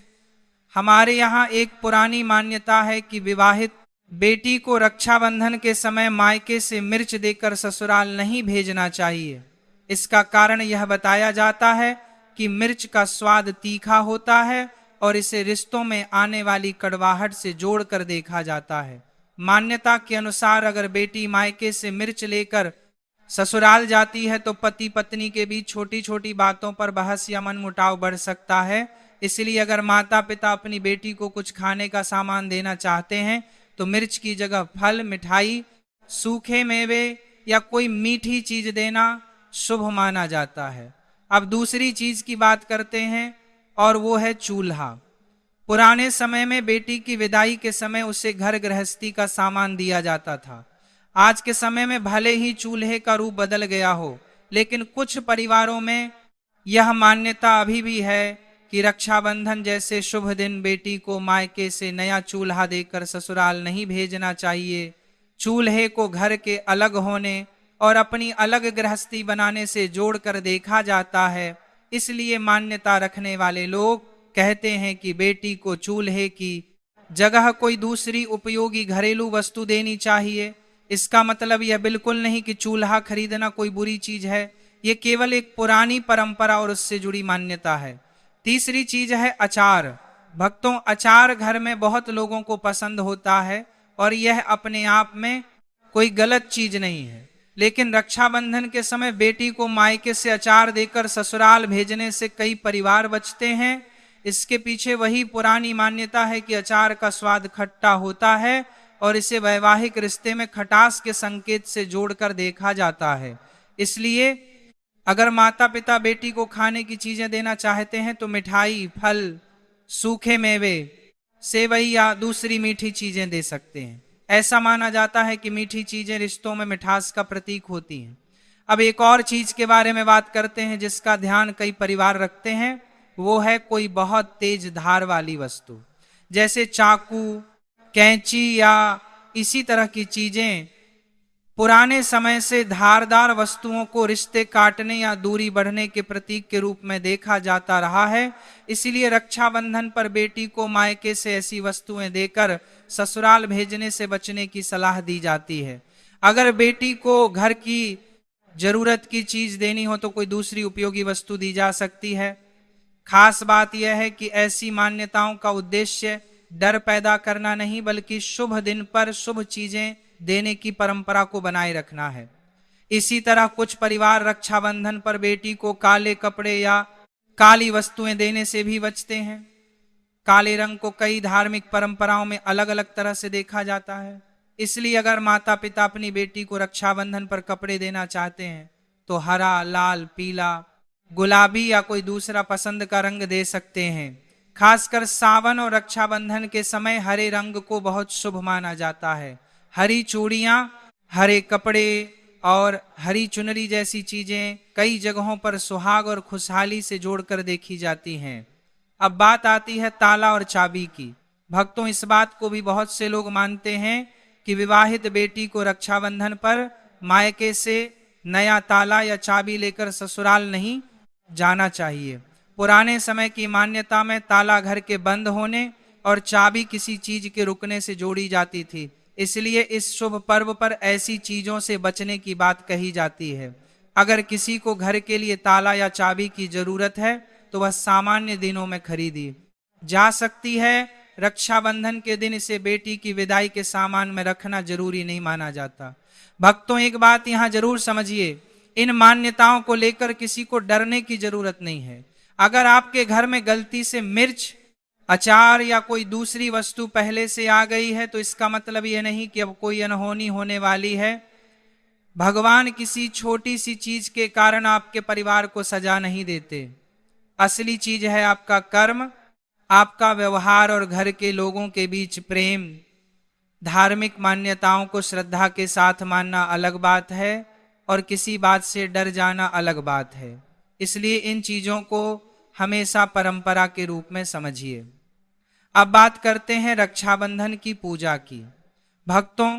हमारे यहाँ एक पुरानी मान्यता है कि विवाहित बेटी को रक्षाबंधन के समय मायके से मिर्च देकर ससुराल नहीं भेजना चाहिए। इसका कारण यह बताया जाता है कि मिर्च का स्वाद तीखा होता है और इसे रिश्तों में आने वाली कड़वाहट से जोड़कर देखा जाता है। मान्यता के अनुसार अगर बेटी मायके से मिर्च लेकर ससुराल जाती है तो पति पत्नी के बीच छोटी छोटी बातों पर बहस या मनमुटाव बढ़ सकता है। इसलिए अगर माता पिता अपनी बेटी को कुछ खाने का सामान देना चाहते हैं तो मिर्च की जगह फल, मिठाई, सूखे मेवे या कोई मीठी चीज देना शुभ माना जाता है। अब दूसरी चीज की बात करते हैं और वो है चूल्हा। पुराने समय में बेटी की विदाई के समय उसे घर गृहस्थी का सामान दिया जाता था। आज के समय में भले ही चूल्हे का रूप बदल गया हो, लेकिन कुछ परिवारों में यह मान्यता अभी भी है कि रक्षाबंधन जैसे शुभ दिन बेटी को मायके से नया चूल्हा देकर ससुराल नहीं भेजना चाहिए। चूल्हे को घर के अलग होने और अपनी अलग गृहस्थी बनाने से जोड़कर देखा जाता है। इसलिए मान्यता रखने वाले लोग कहते हैं कि बेटी को चूल्हे की जगह कोई दूसरी उपयोगी घरेलू वस्तु देनी चाहिए। इसका मतलब यह बिल्कुल नहीं कि चूल्हा खरीदना कोई बुरी चीज है, यह केवल एक पुरानी परंपरा और उससे जुड़ी मान्यता है। तीसरी चीज है अचार। भक्तों, अचार घर में बहुत लोगों को पसंद होता है और यह अपने आप में कोई गलत चीज नहीं है, लेकिन रक्षाबंधन के समय बेटी को मायके से अचार देकर ससुराल भेजने से कई परिवार बचते हैं। इसके पीछे वही पुरानी मान्यता है कि अचार का स्वाद खट्टा होता है और इसे वैवाहिक रिश्ते में खटास के संकेत से जोड़कर देखा जाता है। इसलिए अगर माता पिता बेटी को खाने की चीजें देना चाहते हैं तो मिठाई, फल, सूखे मेवे, सेवई या दूसरी मीठी चीजें दे सकते हैं। ऐसा माना जाता है कि मीठी चीजें रिश्तों में मिठास का प्रतीक होती हैं। अब एक और चीज के बारे में बात करते हैं जिसका ध्यान कई परिवार रखते हैं, वो है कोई बहुत तेज धार वाली वस्तु, जैसे चाकू, कैंची या इसी तरह की चीजें। पुराने समय से धारदार वस्तुओं को रिश्ते काटने या दूरी बढ़ने के प्रतीक के रूप में देखा जाता रहा है। इसीलिए रक्षाबंधन पर बेटी को मायके से ऐसी वस्तुएं देकर ससुराल भेजने से बचने की सलाह दी जाती है। अगर बेटी को घर की जरूरत की चीज देनी हो तो कोई दूसरी उपयोगी वस्तु दी जा सकती है। खास बात यह है कि ऐसी मान्यताओं का उद्देश्य डर पैदा करना नहीं, बल्कि शुभ दिन पर शुभ चीजें देने की परंपरा को बनाए रखना है। इसी तरह कुछ परिवार रक्षाबंधन पर बेटी को काले कपड़े या काली वस्तुएं देने से भी बचते हैं। काले रंग को कई धार्मिक परंपराओं में अलग अलग तरह से देखा जाता है। इसलिए अगर माता पिता अपनी बेटी को रक्षाबंधन पर कपड़े देना चाहते हैं तो हरा, लाल, पीला, गुलाबी या कोई दूसरा पसंद का रंग दे सकते हैं। खासकर सावन और रक्षाबंधन के समय हरे रंग को बहुत शुभ माना जाता है। हरी चूड़ियां, हरे कपड़े और हरी चुनरी जैसी चीजें कई जगहों पर सुहाग और खुशहाली से जोड़कर देखी जाती हैं। अब बात आती है ताला और चाबी की। भक्तों, इस बात को भी बहुत से लोग मानते हैं कि विवाहित बेटी को रक्षाबंधन पर मायके से नया ताला या चाबी लेकर ससुराल नहीं जाना चाहिए। पुराने समय की मान्यता में ताला घर के बंद होने और चाबी किसी चीज के रुकने से जोड़ी जाती थी। इसलिए इस शुभ पर्व पर ऐसी चीजों से बचने की बात कही जाती है। अगर किसी को घर के लिए ताला या चाबी की जरूरत है तो वह सामान्य दिनों में खरीदी जा सकती है। रक्षाबंधन के दिन इसे बेटी की विदाई के सामान में रखना जरूरी नहीं माना जाता। भक्तों, एक बात यहां जरूर समझिए, इन मान्यताओं को लेकर किसी को डरने की जरूरत नहीं है। अगर आपके घर में गलती से मिर्च, अचार या कोई दूसरी वस्तु पहले से आ गई है तो इसका मतलब यह नहीं कि अब कोई अनहोनी होने वाली है। भगवान किसी छोटी सी चीज के कारण आपके परिवार को सजा नहीं देते। असली चीज है आपका कर्म, आपका व्यवहार और घर के लोगों के बीच प्रेम। धार्मिक मान्यताओं को श्रद्धा के साथ मानना अलग बात है और किसी बात से डर जाना अलग बात है। इसलिए इन चीजों को हमेशा परंपरा के रूप में समझिए। अब बात करते हैं रक्षाबंधन की पूजा की। भक्तों,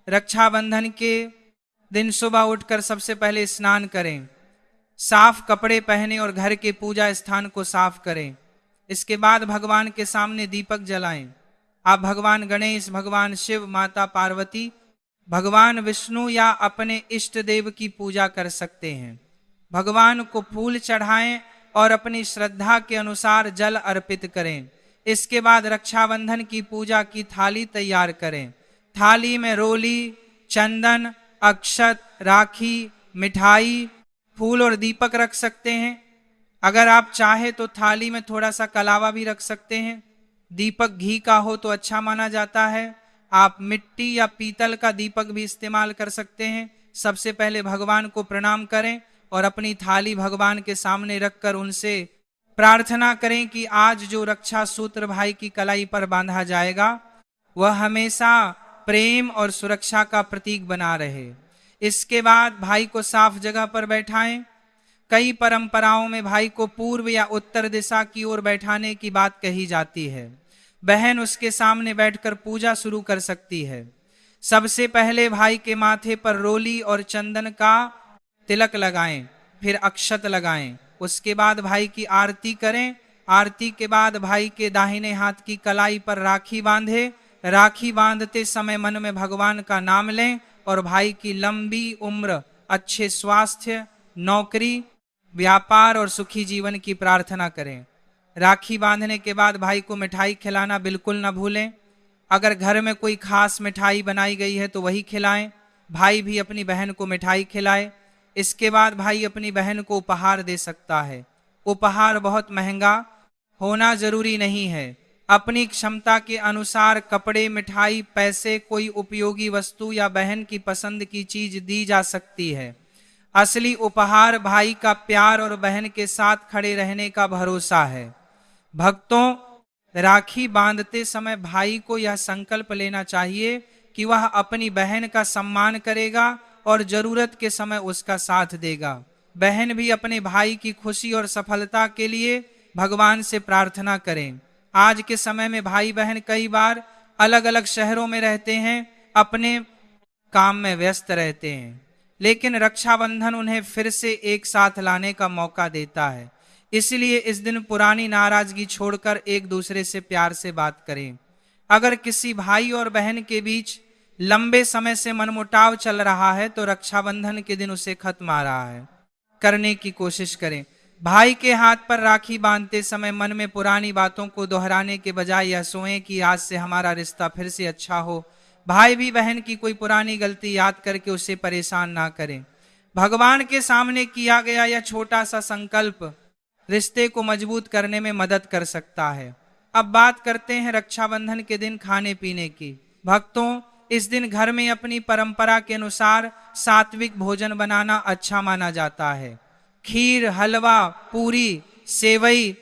रक्षाबंधन के दिन सुबह उठकर सबसे पहले स्नान करें, साफ कपड़े पहने और घर के पूजा स्थान को साफ करें। इसके बाद भगवान के सामने दीपक जलाएं। आप भगवान गणेश, भगवान शिव, माता पार्वती, भगवान विष्णु या अपने इष्ट देव की पूजा कर सकते हैं। भगवान को फूल चढ़ाएं और अपनी श्रद्धा के अनुसार जल अर्पित करें। इसके बाद रक्षाबंधन की पूजा की थाली तैयार करें। थाली में रोली, चंदन, अक्षत, राखी, मिठाई, फूल और दीपक रख सकते हैं। अगर आप चाहे तो थाली में थोड़ा सा कलावा भी रख सकते हैं। दीपक घी का हो तो अच्छा माना जाता है। आप मिट्टी या पीतल का दीपक भी इस्तेमाल कर सकते हैं। सबसे पहले भगवान को प्रणाम करें और अपनी थाली भगवान के सामने रखकर उनसे प्रार्थना करें कि आज जो रक्षा सूत्र भाई की कलाई पर बांधा जाएगा वह हमेशा प्रेम और सुरक्षा का प्रतीक बना रहे। इसके बाद भाई को साफ जगह पर बैठाएं। कई परंपराओं में भाई को पूर्व या उत्तर दिशा की ओर बैठाने की बात कही जाती है। बहन उसके सामने बैठकर पूजा शुरू कर सकती है। सबसे पहले भाई के माथे पर रोली और चंदन का तिलक लगाएं, फिर अक्षत लगाएं। उसके बाद भाई की आरती करें। आरती के बाद भाई के दाहिने हाथ की कलाई पर राखी बांधे। राखी बांधते समय मन में भगवान का नाम लें और भाई की लंबी उम्र, अच्छे स्वास्थ्य, नौकरी, व्यापार और सुखी जीवन की प्रार्थना करें। राखी बांधने के बाद भाई को मिठाई खिलाना बिल्कुल न भूलें। अगर घर में कोई खास मिठाई बनाई गई है तो वही खिलाएं। भाई भी अपनी बहन को मिठाई खिलाए। इसके बाद भाई अपनी बहन को उपहार दे सकता है। उपहार बहुत महंगा होना जरूरी नहीं है। अपनी क्षमता के अनुसार कपड़े, मिठाई, पैसे, कोई उपयोगी वस्तु या बहन की पसंद की चीज दी जा सकती है। असली उपहार भाई का प्यार और बहन के साथ खड़े रहने का भरोसा है। भक्तों, राखी बांधते समय भाई को यह संकल्प लेना चाहिए कि वह अपनी बहन का सम्मान करेगा और जरूरत के समय उसका साथ देगा। बहन भी अपने भाई की खुशी और सफलता के लिए भगवान से प्रार्थना करें। आज के समय में भाई बहन कई बार अलग अलग शहरों में रहते हैं, अपने काम में व्यस्त रहते हैं, लेकिन रक्षाबंधन उन्हें फिर से एक साथ लाने का मौका देता है। इसलिए इस दिन पुरानी नाराजगी छोड़कर एक दूसरे से प्यार से बात करें। अगर किसी भाई और बहन के बीच लंबे समय से मनमुटाव चल रहा है तो रक्षाबंधन के दिन उसे खत्म आ रहा है करने की कोशिश करें। भाई के हाथ पर राखी बांधते समय मन में पुरानी बातों को दोहराने के बजाय यह सोचें कि आज से हमारा रिश्ता फिर से अच्छा हो। भाई भी बहन की कोई पुरानी गलती याद करके उसे परेशान ना करें। भगवान के सामने किया गया यह छोटा सा संकल्प रिश्ते को मजबूत करने में मदद कर सकता है। अब बात करते हैं रक्षाबंधन के दिन खाने पीने की। भक्तों, इस दिन घर में अपनी परंपरा के अनुसार सात्विक भोजन बनाना अच्छा माना जाता है। खीर, हलवा, पूरी, सेवई,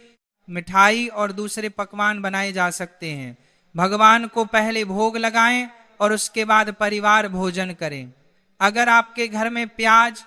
मिठाई और दूसरे पकवान बनाए जा सकते हैं। भगवान को पहले भोग लगाएं और उसके बाद परिवार भोजन करें। अगर आपके घर में प्याज,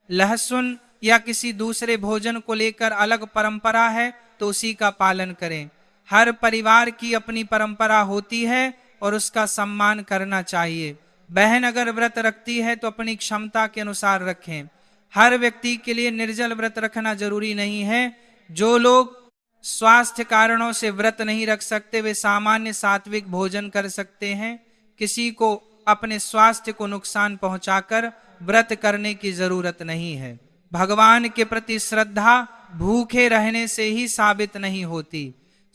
लहसुन या किसी दूसरे भोजन को लेकर अलग परंपरा है तो उसी का पालन करें। हर परिवार की अपनी परंपरा होती है और उसका सम्मान करना चाहिए। बहन अगर व्रत रखती है तो अपनी क्षमता के अनुसार रखें। हर व्यक्ति के लिए निर्जल व्रत रखना जरूरी नहीं है। जो लोग स्वास्थ्य कारणों से व्रत नहीं रख सकते वे सामान्य सात्विक भोजन कर सकते हैं। किसी को अपने स्वास्थ्य को नुकसान पहुंचाकर व्रत करने की जरूरत नहीं है। भगवान के प्रति श्रद्धा भूखे रहने से ही साबित नहीं होती।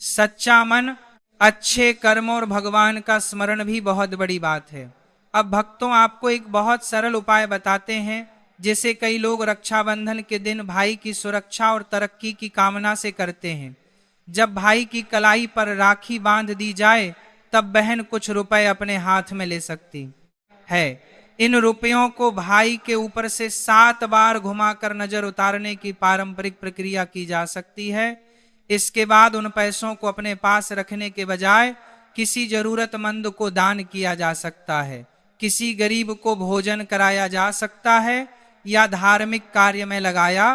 सच्चा मन, अच्छे कर्म और भगवान का स्मरण भी बहुत बड़ी बात है। अब भक्तों, आपको एक बहुत सरल उपाय बताते हैं जिसे कई लोग रक्षाबंधन के दिन भाई की सुरक्षा और तरक्की की कामना से करते हैं। जब भाई की कलाई पर राखी बांध दी जाए तब बहन कुछ रुपए अपने हाथ में ले सकती है। इन रुपयों को भाई के ऊपर से 7 बार घुमाकर नजर उतारने की पारंपरिक प्रक्रिया की जा सकती है। इसके बाद उन पैसों को अपने पास रखने के बजाय किसी जरूरतमंद को दान किया जा सकता है, किसी गरीब को भोजन कराया जा सकता है या धार्मिक कार्य में लगाया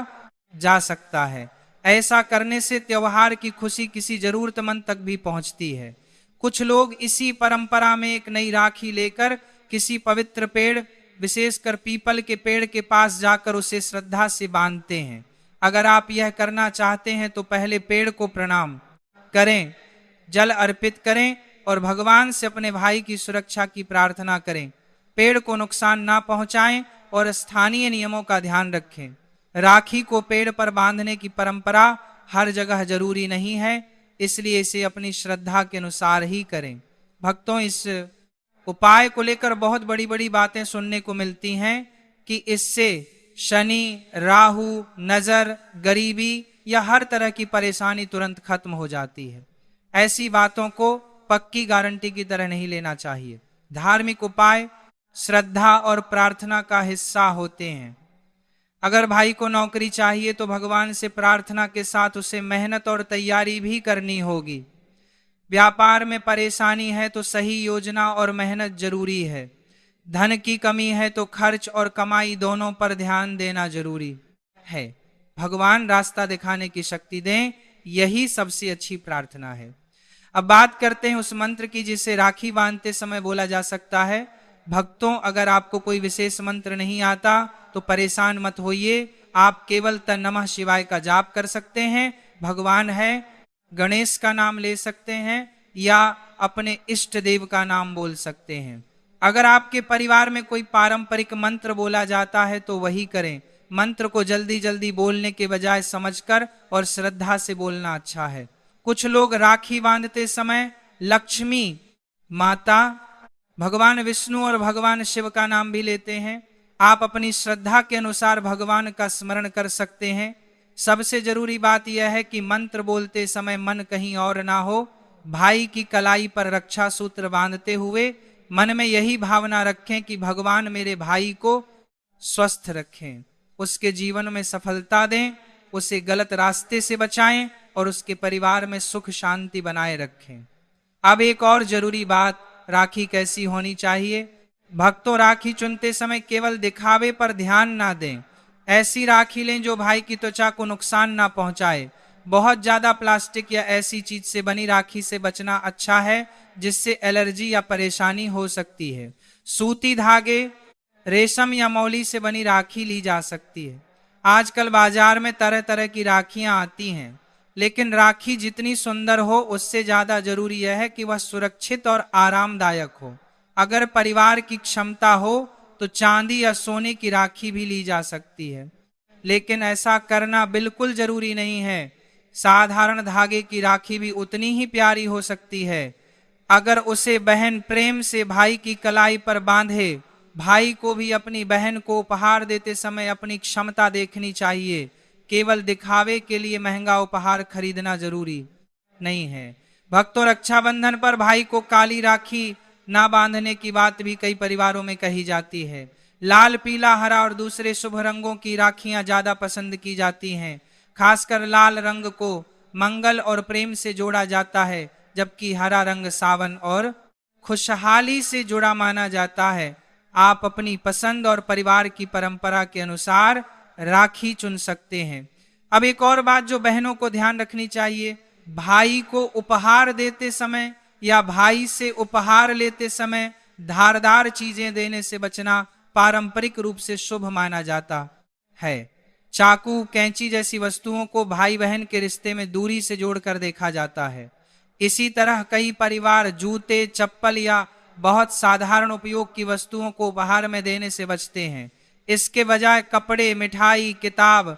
जा सकता है। ऐसा करने से त्योहार की खुशी किसी जरूरतमंद तक भी पहुंचती है। कुछ लोग इसी परंपरा में एक नई राखी लेकर किसी पवित्र पेड़, विशेषकर पीपल के पेड़ के पास जाकर उसे श्रद्धा से बांधते हैं। अगर आप यह करना चाहते हैं तो पहले पेड़ को प्रणाम करें, जल अर्पित करें और भगवान से अपने भाई की सुरक्षा की प्रार्थना करें। पेड़ को नुकसान ना पहुंचाएं और स्थानीय नियमों का ध्यान रखें। राखी को पेड़ पर बांधने की परंपरा हर जगह जरूरी नहीं है, इसलिए इसे अपनी श्रद्धा के अनुसार ही करें। भक्तों, इस उपाय को लेकर बहुत बड़ी बड़ी बातें सुनने को मिलती हैं कि इससे शनि, राहु, नजर, गरीबी या हर तरह की परेशानी तुरंत खत्म हो जाती है। ऐसी बातों को पक्की गारंटी की तरह नहीं लेना चाहिए। धार्मिक उपाय श्रद्धा और प्रार्थना का हिस्सा होते हैं। अगर भाई को नौकरी चाहिए तो भगवान से प्रार्थना के साथ उसे मेहनत और तैयारी भी करनी होगी। व्यापार में परेशानी है तो सही योजना और मेहनत जरूरी है। धन की कमी है तो खर्च और कमाई दोनों पर ध्यान देना जरूरी है। भगवान रास्ता दिखाने की शक्ति दें, यही सबसे अच्छी प्रार्थना है। अब बात करते हैं उस मंत्र की जिसे राखी बांधते समय बोला जा सकता है। भक्तों, अगर आपको कोई विशेष मंत्र नहीं आता तो परेशान मत होइए। आप केवल तन नमः शिवाय का जाप कर सकते हैं। भगवान है, गणेश का नाम ले सकते हैं या अपने इष्ट देव का नाम बोल सकते हैं। अगर आपके परिवार में कोई पारंपरिक मंत्र बोला जाता है तो वही करें। मंत्र को जल्दी जल्दी बोलने के बजाय समझकर और श्रद्धा से बोलना अच्छा है। कुछ लोग राखी बांधते समय लक्ष्मी माता, भगवान विष्णु और भगवान शिव का नाम भी लेते हैं। आप अपनी श्रद्धा के अनुसार भगवान का स्मरण कर सकते हैं। सबसे जरूरी बात यह है कि मंत्र बोलते समय मन कहीं और ना हो। भाई की कलाई पर रक्षा सूत्र बांधते हुए मन में यही भावना रखें कि भगवान मेरे भाई को स्वस्थ रखें, उसके जीवन में सफलता दें, उसे गलत रास्ते से बचाएं और उसके परिवार में सुख शांति बनाए रखें। अब एक और जरूरी बात, राखी कैसी होनी चाहिए। भक्तों, राखी चुनते समय केवल दिखावे पर ध्यान ना दें। ऐसी राखी लें जो भाई की त्वचा को नुकसान ना पहुंचाए। बहुत ज्यादा प्लास्टिक या ऐसी चीज से बनी राखी से बचना अच्छा है जिससे एलर्जी या परेशानी हो सकती है। सूती धागे, रेशम या मौली से बनी राखी ली जा सकती है। आजकल बाजार में तरह तरह की राखियां आती हैं, लेकिन राखी जितनी सुंदर हो उससे ज्यादा जरूरी यह है कि वह सुरक्षित और आरामदायक हो। अगर परिवार की क्षमता हो तो चांदी या सोने की राखी भी ली जा सकती है, लेकिन ऐसा करना बिल्कुल जरूरी नहीं है। साधारण धागे की राखी भी उतनी ही प्यारी हो सकती है। अगर उसे बहन प्रेम से भाई की कलाई पर बांधे, भाई को भी अपनी बहन को उपहार देते समय अपनी क्षमता देखनी चाहिए। केवल दिखावे के लिए महंगा उपहार खरीदना जरूरी नहीं है। भक्तों, रक्षाबंधन पर भाई को काली राखी ना बांधने की बात भी कई परिवारों में कही जाती है। लाल, पीला, हरा और दूसरे शुभ रंगों की राखियां ज्यादा पसंद की जाती हैं। खासकर लाल रंग को मंगल और प्रेम से जोड़ा जाता है, जबकि हरा रंग सावन और खुशहाली से जुड़ा माना जाता है। आप अपनी पसंद और परिवार की परंपरा के अनुसार राखी चुन सकते हैं। अब एक और बात जो बहनों को ध्यान रखनी चाहिए, भाई को उपहार देते समय या भाई से उपहार लेते समय धारदार चीजें देने से बचना पारंपरिक रूप से शुभ माना जाता है। चाकू, कैंची जैसी वस्तुओं को भाई बहन के रिश्ते में दूरी से जोड़कर देखा जाता है। इसी तरह कई परिवार जूते, चप्पल या बहुत साधारण उपयोग की वस्तुओं को उपहार में देने से बचते हैं। इसके बजाय कपड़े, मिठाई, किताब,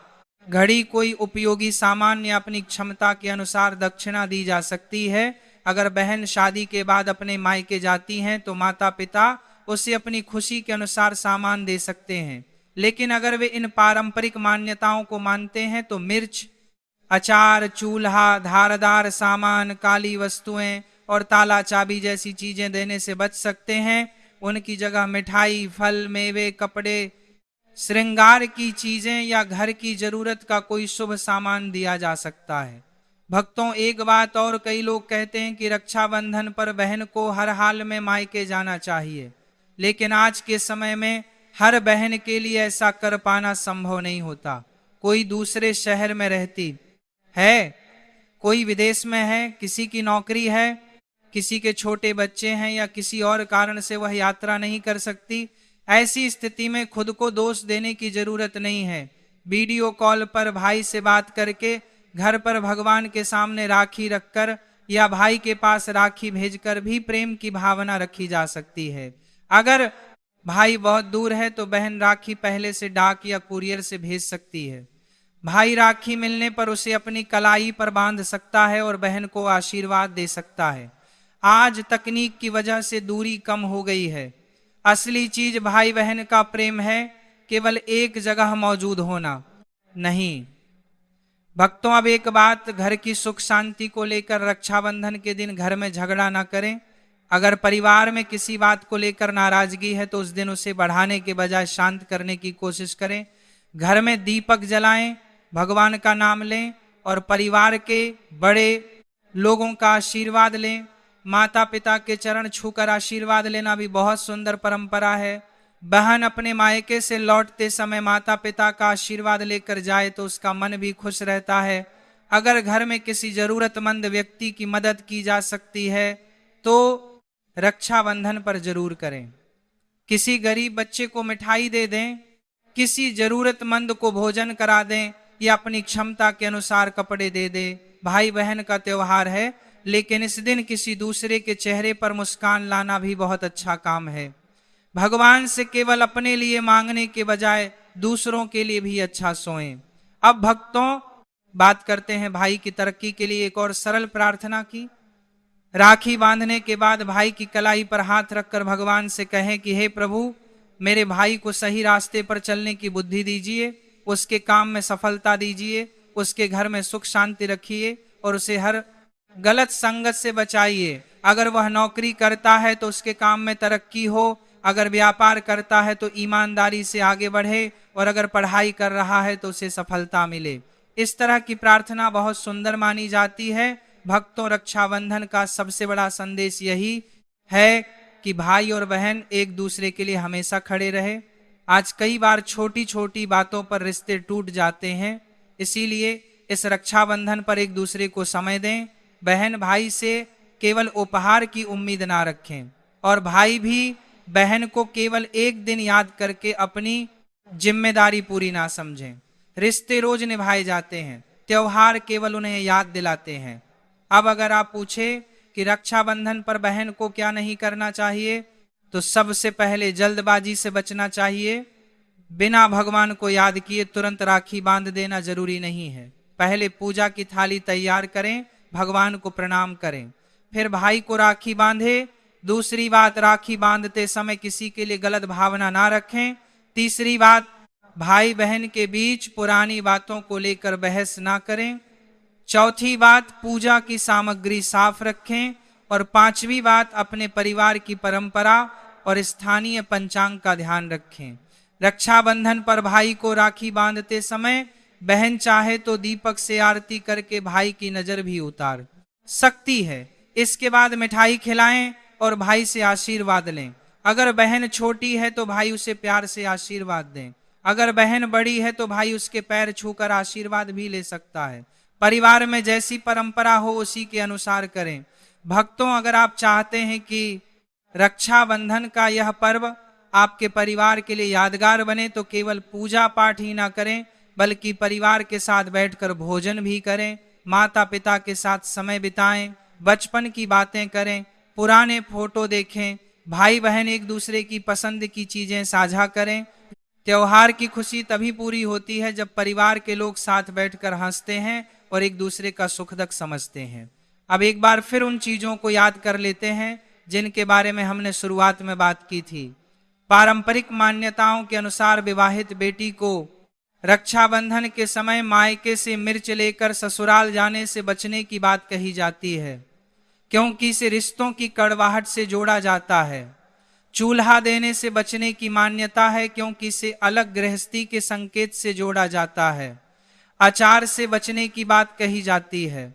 घड़ी, कोई उपयोगी सामान या अपनी क्षमता के अनुसार दक्षिणा दी जा सकती है। अगर बहन शादी के बाद अपने मायके जाती हैं तो माता पिता उसे अपनी खुशी के अनुसार सामान दे सकते हैं, लेकिन अगर वे इन पारंपरिक मान्यताओं को मानते हैं तो मिर्च, अचार, चूल्हा, धारदार सामान, काली वस्तुएं और ताला चाबी जैसी चीजें देने से बच सकते हैं। उनकी जगह मिठाई, फल, मेवे, कपड़े, श्रृंगार की चीजें या घर की जरूरत का कोई शुभ सामान दिया जा सकता है। भक्तों, एक बात और, कई लोग कहते हैं कि रक्षाबंधन पर बहन को हर हाल में मायके जाना चाहिए, लेकिन आज के समय में हर बहन के लिए ऐसा कर पाना संभव नहीं होता। कोई दूसरे शहर में रहती है, कोई विदेश में है, किसी की नौकरी है, किसी के छोटे बच्चे हैं या किसी और कारण से वह यात्रा नहीं कर सकती। ऐसी स्थिति में खुद को दोष देने की जरूरत नहीं है। वीडियो कॉल पर भाई से बात करके, घर पर भगवान के सामने राखी रखकर या भाई के पास राखी भेजकर भी प्रेम की भावना रखी जा सकती है। अगर भाई बहुत दूर है तो बहन राखी पहले से डाक या कुरियर से भेज सकती है। भाई राखी मिलने पर उसे अपनी कलाई पर बांध सकता है और बहन को आशीर्वाद दे सकता है। आज तकनीक की वजह से दूरी कम हो गई है। असली चीज भाई बहन का प्रेम है, केवल एक जगह मौजूद होना नहीं। भक्तों, अब एक बात, घर की सुख शांति को लेकर रक्षाबंधन के दिन घर में झगड़ा ना करें। अगर परिवार में किसी बात को लेकर नाराजगी है तो उस दिन उसे बढ़ाने के बजाय शांत करने की कोशिश करें। घर में दीपक जलाएं, भगवान का नाम लें और परिवार के बड़े लोगों का आशीर्वाद लें। माता पिता के चरण छूकर आशीर्वाद लेना भी बहुत सुंदर परंपरा है। बहन अपने मायके से लौटते समय माता पिता का आशीर्वाद लेकर जाए तो उसका मन भी खुश रहता है। अगर घर में किसी जरूरतमंद व्यक्ति की मदद की जा सकती है तो रक्षाबंधन पर जरूर करें। किसी गरीब बच्चे को मिठाई दे दें, किसी जरूरतमंद को भोजन करा दें या अपनी क्षमता के अनुसार कपड़े दे दें। भाई बहन का त्योहार है, लेकिन इस दिन किसी दूसरे के चेहरे पर मुस्कान लाना भी बहुत अच्छा काम है। भगवान से केवल अपने लिए मांगने के बजाय दूसरों के लिए भी अच्छा सोएं। अब भक्तों, बात करते हैं भाई की तरक्की के लिए एक और सरल प्रार्थना की। राखी बांधने के बाद भाई की कलाई पर हाथ रखकर भगवान से कहें कि हे प्रभु, मेरे भाई को सही रास्ते पर चलने की बुद्धि दीजिए, उसके काम में सफलता दीजिए, उसके घर में सुख शांति रखिए और उसे हर गलत संगत से बचाइए। अगर वह नौकरी करता है तो उसके काम में तरक्की हो, अगर व्यापार करता है तो ईमानदारी से आगे बढ़े और अगर पढ़ाई कर रहा है तो उसे सफलता मिले। इस तरह की प्रार्थना बहुत सुंदर मानी जाती है। भक्तों, रक्षाबंधन का सबसे बड़ा संदेश यही है कि भाई और बहन एक दूसरे के लिए हमेशा खड़े रहे। आज कई बार छोटी छोटी बातों पर रिश्ते टूट जाते हैं, इसीलिए इस रक्षाबंधन पर एक दूसरे को समय दें। बहन भाई से केवल उपहार की उम्मीद ना रखें और भाई भी बहन को केवल एक दिन याद करके अपनी जिम्मेदारी पूरी ना समझें। रिश्ते रोज निभाए जाते हैं, त्योहार केवल उन्हें याद दिलाते हैं। अब अगर आप पूछे कि रक्षाबंधन पर बहन को क्या नहीं करना चाहिए, तो सबसे पहले जल्दबाजी से बचना चाहिए। बिना भगवान को याद किए तुरंत राखी बांध देना जरूरी नहीं है। पहले पूजा की थाली तैयार करें, भगवान को प्रणाम करें, फिर भाई को राखी बांधे। दूसरी बात, राखी बांधते समय किसी के लिए गलत भावना ना रखें। तीसरी बात, भाई बहन के बीच पुरानी बातों को लेकर बहस ना करें। चौथी बात, पूजा की सामग्री साफ रखें। और पांचवी बात, अपने परिवार की परंपरा और स्थानीय पंचांग का ध्यान रखें। रक्षाबंधन पर भाई को राखी बांधते समय बहन चाहे तो दीपक से आरती करके भाई की नजर भी उतार सकती है। इसके बाद मिठाई खिलाएं और भाई से आशीर्वाद लें। अगर बहन छोटी है तो भाई उसे प्यार से आशीर्वाद दें। अगर बहन बड़ी है तो भाई उसके पैर छूकर आशीर्वाद भी ले सकता है। परिवार में जैसी परंपरा हो उसी के अनुसार करें। भक्तों, अगर आप चाहते हैं कि रक्षाबंधन का यह पर्व आपके परिवार के लिए यादगार बने, तो केवल पूजा पाठ ही ना करें, बल्कि परिवार के साथ बैठकर भोजन भी करें, माता पिता के साथ समय बिताएं, बचपन की बातें करें, पुराने फोटो देखें, भाई बहन एक दूसरे की पसंद की चीजें साझा करें। त्योहार की खुशी तभी पूरी होती है जब परिवार के लोग साथ बैठकर हंसते हैं और एक दूसरे का सुख दुख समझते हैं। अब एक बार फिर उन चीजों को याद कर लेते हैं जिनके बारे में हमने शुरुआत में बात की थी। पारंपरिक मान्यताओं के अनुसार विवाहित बेटी को रक्षाबंधन के समय मायके से मिर्च लेकर ससुराल जाने से बचने की बात कही जाती है, क्योंकि इसे रिश्तों की कड़वाहट से जोड़ा जाता है। चूल्हा देने से बचने की मान्यता है, क्योंकि इसे अलग गृहस्थी के संकेत से जोड़ा जाता है। अचार से बचने की बात कही जाती है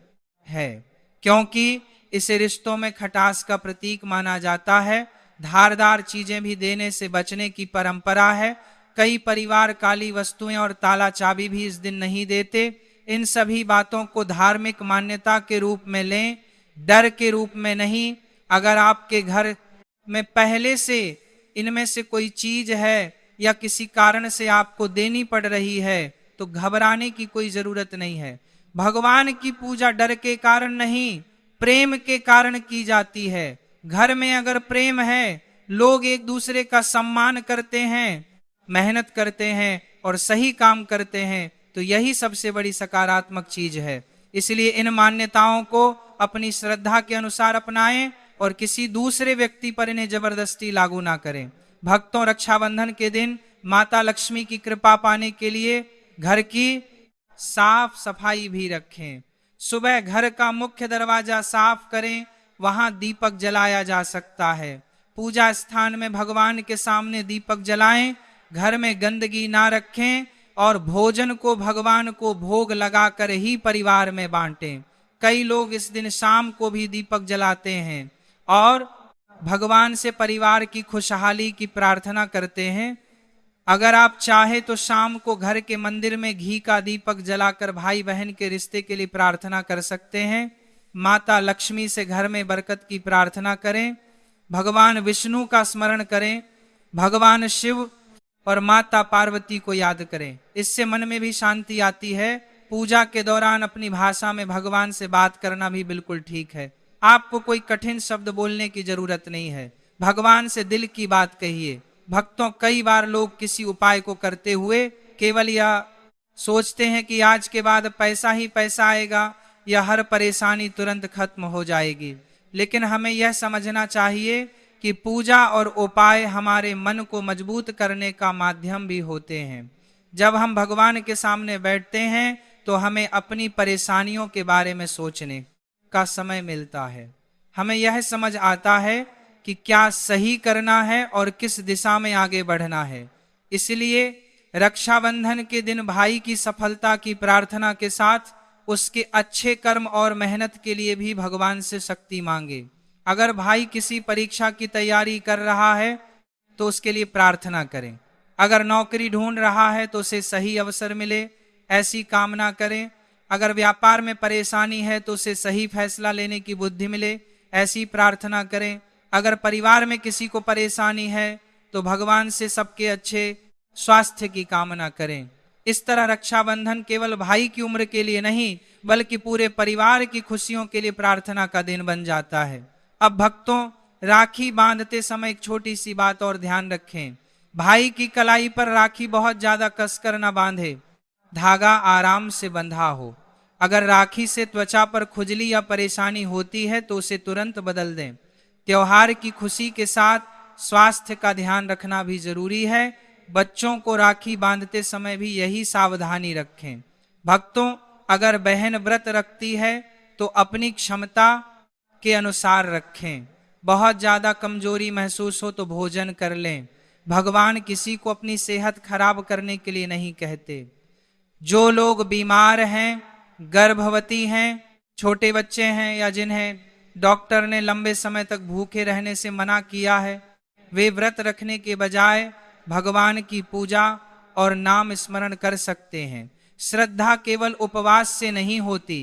क्योंकि इसे रिश्तों में खटास का प्रतीक माना जाता है। धारदार चीजें भी देने से बचने की परंपरा है। कई परिवार काली वस्तुएं और ताला चाबी भी इस दिन नहीं देते। इन सभी बातों को धार्मिक मान्यता के रूप में लें, डर के रूप में नहीं। अगर आपके घर में पहले से इनमें से कोई चीज है या किसी कारण से आपको देनी पड़ रही है, तो घबराने की कोई जरूरत नहीं है। भगवान की पूजा डर के कारण नहीं, प्रेम के कारण की जाती है। घर में अगर प्रेम है, लोग एक दूसरे का सम्मान करते हैं, मेहनत करते हैं और सही काम करते हैं, तो यही सबसे बड़ी सकारात्मक चीज है। इसलिए इन मान्यताओं को अपनी श्रद्धा के अनुसार अपनाएं और किसी दूसरे व्यक्ति पर इन्हें जबरदस्ती लागू ना करें। भक्तों, रक्षाबंधन के दिन माता लक्ष्मी की कृपा पाने के लिए घर की साफ सफाई भी रखें। सुबह घर का मुख्य दरवाजा साफ करें, वहां दीपक जलाया जा सकता है। पूजा स्थान में भगवान के सामने दीपक जलाएं। घर में गंदगी ना रखें और भोजन को भगवान को भोग लगाकर ही परिवार में बांटें। कई लोग इस दिन शाम को भी दीपक जलाते हैं और भगवान से परिवार की खुशहाली की प्रार्थना करते हैं। अगर आप चाहे तो शाम को घर के मंदिर में घी का दीपक जलाकर भाई बहन के रिश्ते के लिए प्रार्थना कर सकते हैं। माता लक्ष्मी से घर में बरकत की प्रार्थना करें। भगवान विष्णु का स्मरण करें। भगवान शिव और माता पार्वती को याद करें। इससे मन में भी शांति आती है। पूजा के दौरान अपनी भाषा में भगवान से बात करना भी बिल्कुल ठीक है। आपको कोई कठिन शब्द बोलने की जरूरत नहीं है। भगवान से दिल की बात कहिए। भक्तों, कई बार लोग किसी उपाय को करते हुए केवल यह सोचते हैं कि आज के बाद पैसा ही पैसा आएगा या हर परेशानी तुरंत खत्म हो जाएगी। लेकिन हमें यह समझना चाहिए कि पूजा और उपाय हमारे मन को मजबूत करने का माध्यम भी होते हैं। जब हम भगवान के सामने बैठते हैं तो हमें अपनी परेशानियों के बारे में सोचने का समय मिलता है। हमें यह समझ आता है कि क्या सही करना है और किस दिशा में आगे बढ़ना है। इसलिए रक्षाबंधन के दिन भाई की सफलता की प्रार्थना के साथ उसके अच्छे कर्म और मेहनत के लिए भी भगवान से शक्ति मांगे। अगर भाई किसी परीक्षा की तैयारी कर रहा है तो उसके लिए प्रार्थना करें। अगर नौकरी ढूंढ रहा है तो उसे सही अवसर मिले, ऐसी कामना करें। अगर व्यापार में परेशानी है तो उसे सही फैसला लेने की बुद्धि मिले, ऐसी प्रार्थना करें। अगर परिवार में किसी को परेशानी है तो भगवान से सबके अच्छे स्वास्थ्य की कामना करें। इस तरह रक्षाबंधन केवल भाई की उम्र के लिए नहीं बल्कि पूरे परिवार की खुशियों के लिए प्रार्थना का दिन बन जाता है। अब भक्तों, राखी बांधते समय एक छोटी सी बात और ध्यान रखें। भाई की कलाई पर राखी बहुत ज्यादा कसकर न बांधे, धागा आराम से बंधा हो। अगर राखी से त्वचा पर खुजली या परेशानी होती है तो उसे तुरंत बदल दें। त्योहार की खुशी के साथ स्वास्थ्य का ध्यान रखना भी जरूरी है। बच्चों को राखी बांधते समय भी यही सावधानी रखें। भक्तों, अगर बहन व्रत रखती है तो अपनी क्षमता के अनुसार रखें। बहुत ज्यादा कमजोरी महसूस हो तो भोजन कर लें। भगवान किसी को अपनी सेहत खराब करने के लिए नहीं कहते। जो लोग बीमार हैं, गर्भवती हैं, छोटे बच्चे हैं या जिन्हें डॉक्टर ने लंबे समय तक भूखे रहने से मना किया है, वे व्रत रखने के बजाय भगवान की पूजा और नाम स्मरण कर सकते हैं। श्रद्धा केवल उपवास से नहीं होती।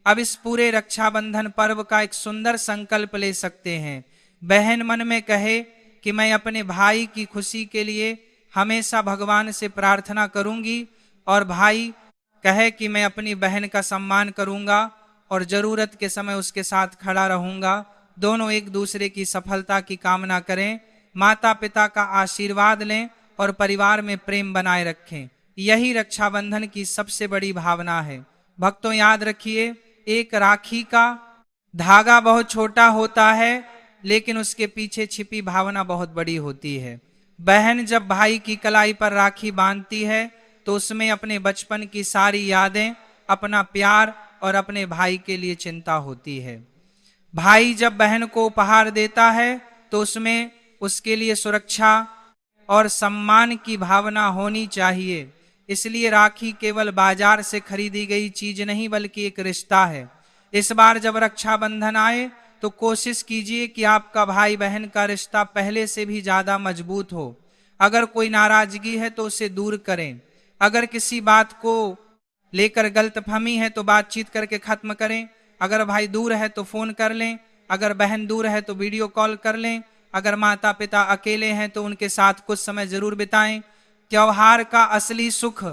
अब इस पूरे रक्षाबंधन पर्व का एक सुंदर संकल्प ले सकते हैं। बहन मन में कहे कि मैं अपने भाई की खुशी के लिए हमेशा भगवान से प्रार्थना करूंगी, और भाई कहे कि मैं अपनी बहन का सम्मान करूंगा और जरूरत के समय उसके साथ खड़ा रहूंगा। दोनों एक दूसरे की सफलता की कामना करें, माता पिता का आशीर्वाद लें और परिवार में प्रेम बनाए रखें। यही रक्षाबंधन की सबसे बड़ी भावना है। भक्तों, याद रखिए, एक राखी का धागा बहुत छोटा होता है लेकिन उसके पीछे छिपी भावना बहुत बड़ी होती है। बहन जब भाई की कलाई पर राखी बांधती है तो उसमें अपने बचपन की सारी यादें, अपना प्यार और अपने भाई के लिए चिंता होती है। भाई जब बहन को उपहार देता है तो उसमें उसके लिए सुरक्षा और सम्मान की भावना होनी चाहिए। इसलिए राखी केवल बाजार से खरीदी गई चीज नहीं बल्कि एक रिश्ता है। इस बार जब रक्षाबंधन आए तो कोशिश कीजिए कि आपका भाई बहन का रिश्ता पहले से भी ज्यादा मजबूत हो। अगर कोई नाराजगी है तो उसे दूर करें। अगर किसी बात को लेकर गलतफहमी है तो बातचीत करके खत्म करें। अगर भाई दूर है तो फोन कर लें, अगर बहन दूर है तो वीडियो कॉल कर लें। अगर माता पिता अकेले हैं तो उनके साथ कुछ समय जरूर बिताएं। त्योहार का असली सुख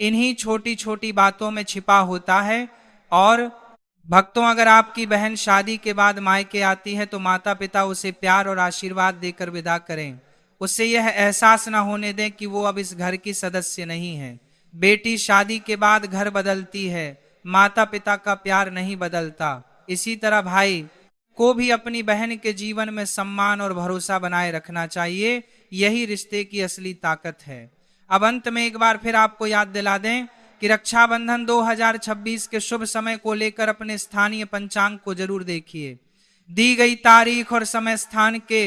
इन्हीं छोटी छोटी बातों में छिपा होता है। और भक्तों, अगर आपकी बहन शादी के बाद मायके आती है तो माता पिता उसे प्यार और आशीर्वाद देकर विदा करें। उससे यह एहसास न होने दें कि वो अब इस घर की सदस्य नहीं है। बेटी शादी के बाद घर बदलती है, माता पिता का प्यार नहीं बदलता। इसी तरह भाई को भी अपनी बहन के जीवन में सम्मान और भरोसा बनाए रखना चाहिए। यही रिश्ते की असली ताकत है। अब अंत में एक बार फिर आपको याद दिला दें कि रक्षाबंधन 2026 के शुभ समय को लेकर अपने स्थानीय पंचांग को जरूर देखिए। दी गई तारीख और समय स्थान के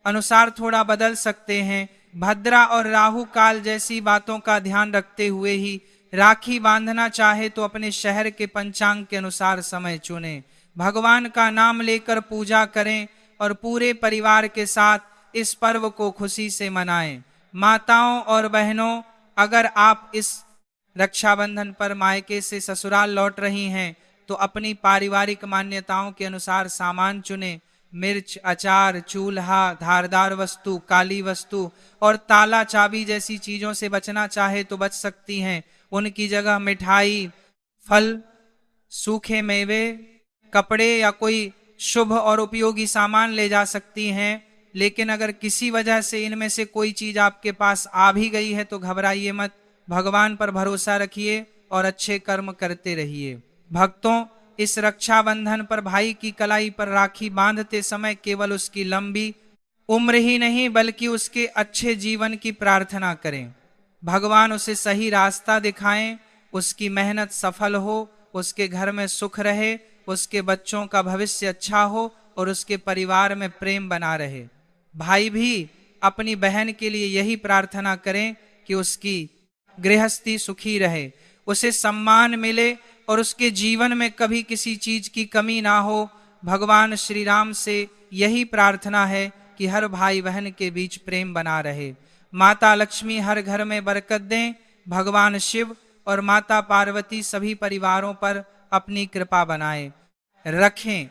अनुसार थोड़ा बदल सकते हैं। भद्रा और राहु काल जैसी बातों का ध्यान रखते हुए ही राखी बांधना चाहे तो अपने शहर के पंचांग के अनुसार समय चुनें। भगवान का नाम लेकर पूजा करें और पूरे परिवार के साथ इस पर्व को खुशी से मनाएं। माताओं और बहनों, अगर आप इस रक्षाबंधन पर मायके से ससुराल लौट रही हैं तो अपनी पारिवारिक मान्यताओं के अनुसार सामान चुनें। मिर्च, अचार, चूल्हा, धारदार वस्तु, काली वस्तु और ताला चाबी जैसी चीजों से बचना चाहे तो बच सकती हैं। उनकी जगह मिठाई, फल, सूखे मेवे, कपड़े या कोई शुभ और उपयोगी सामान ले जा सकती हैं। लेकिन अगर किसी वजह से इनमें से कोई चीज आपके पास आ भी गई है तो घबराइए मत। भगवान पर भरोसा रखिए और अच्छे कर्म करते रहिए। भक्तों, इस रक्षाबंधन पर भाई की कलाई पर राखी बांधते समय केवल उसकी लंबी उम्र ही नहीं बल्कि उसके अच्छे जीवन की प्रार्थना करें। भगवान उसे सही रास्ता दिखाएं, उसकी मेहनत सफल हो, उसके घर में सुख रहे, उसके बच्चों का भविष्य अच्छा हो और उसके परिवार में प्रेम बना रहे। भाई भी अपनी बहन के लिए यही प्रार्थना करें कि उसकी गृहस्थी सुखी रहे, उसे सम्मान मिले और उसके जीवन में कभी किसी चीज की कमी ना हो। भगवान श्री राम से यही प्रार्थना है कि हर भाई बहन के बीच प्रेम बना रहे। माता लक्ष्मी हर घर में बरकत दें। भगवान शिव और माता पार्वती सभी परिवारों पर अपनी कृपा बनाए रखें।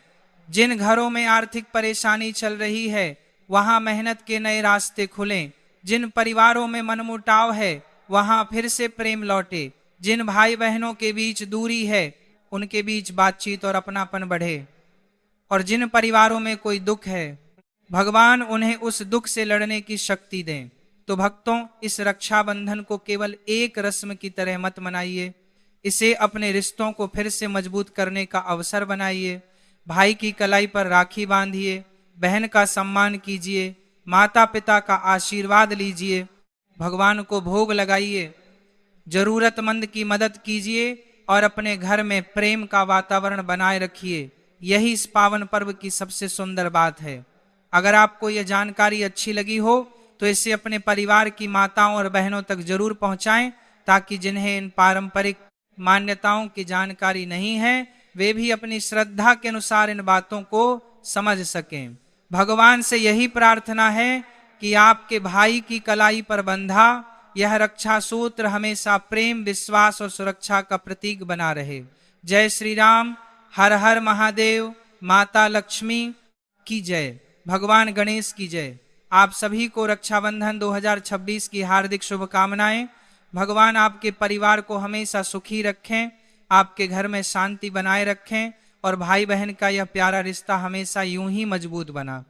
जिन घरों में आर्थिक परेशानी चल रही है वहां मेहनत के नए रास्ते खुलें। जिन परिवारों में मनमुटाव है वहां फिर से प्रेम लौटे। जिन भाई बहनों के बीच दूरी है उनके बीच बातचीत और अपनापन बढ़े। और जिन परिवारों में कोई दुख है भगवान उन्हें उस दुख से लड़ने की शक्ति दें। तो भक्तों, इस रक्षाबंधन को केवल एक रस्म की तरह मत मनाइए, इसे अपने रिश्तों को फिर से मजबूत करने का अवसर बनाइए। भाई की कलाई पर राखी बांधिए, बहन का सम्मान कीजिए, माता पिता का आशीर्वाद लीजिए, भगवान को भोग लगाइए, जरूरतमंद की मदद कीजिए और अपने घर में प्रेम का वातावरण बनाए रखिए। यही इस पावन पर्व की सबसे सुंदर बात है। अगर आपको यह जानकारी अच्छी लगी हो तो इसे अपने परिवार की माताओं और बहनों तक जरूर पहुंचाएं, ताकि जिन्हें इन पारंपरिक मान्यताओं की जानकारी नहीं है वे भी अपनी श्रद्धा के अनुसार इन बातों को समझ सकें। भगवान से यही प्रार्थना है कि आपके भाई की कलाई पर बंधा यह रक्षा सूत्र हमेशा प्रेम, विश्वास और सुरक्षा का प्रतीक बना रहे। जय श्री राम। हर हर महादेव। माता लक्ष्मी की जय। भगवान गणेश की जय। आप सभी को रक्षाबंधन 2026 की हार्दिक शुभकामनाएं। भगवान आपके परिवार को हमेशा सुखी रखें, आपके घर में शांति बनाए रखें और भाई बहन का यह प्यारा रिश्ता हमेशा यूं ही मजबूत बना।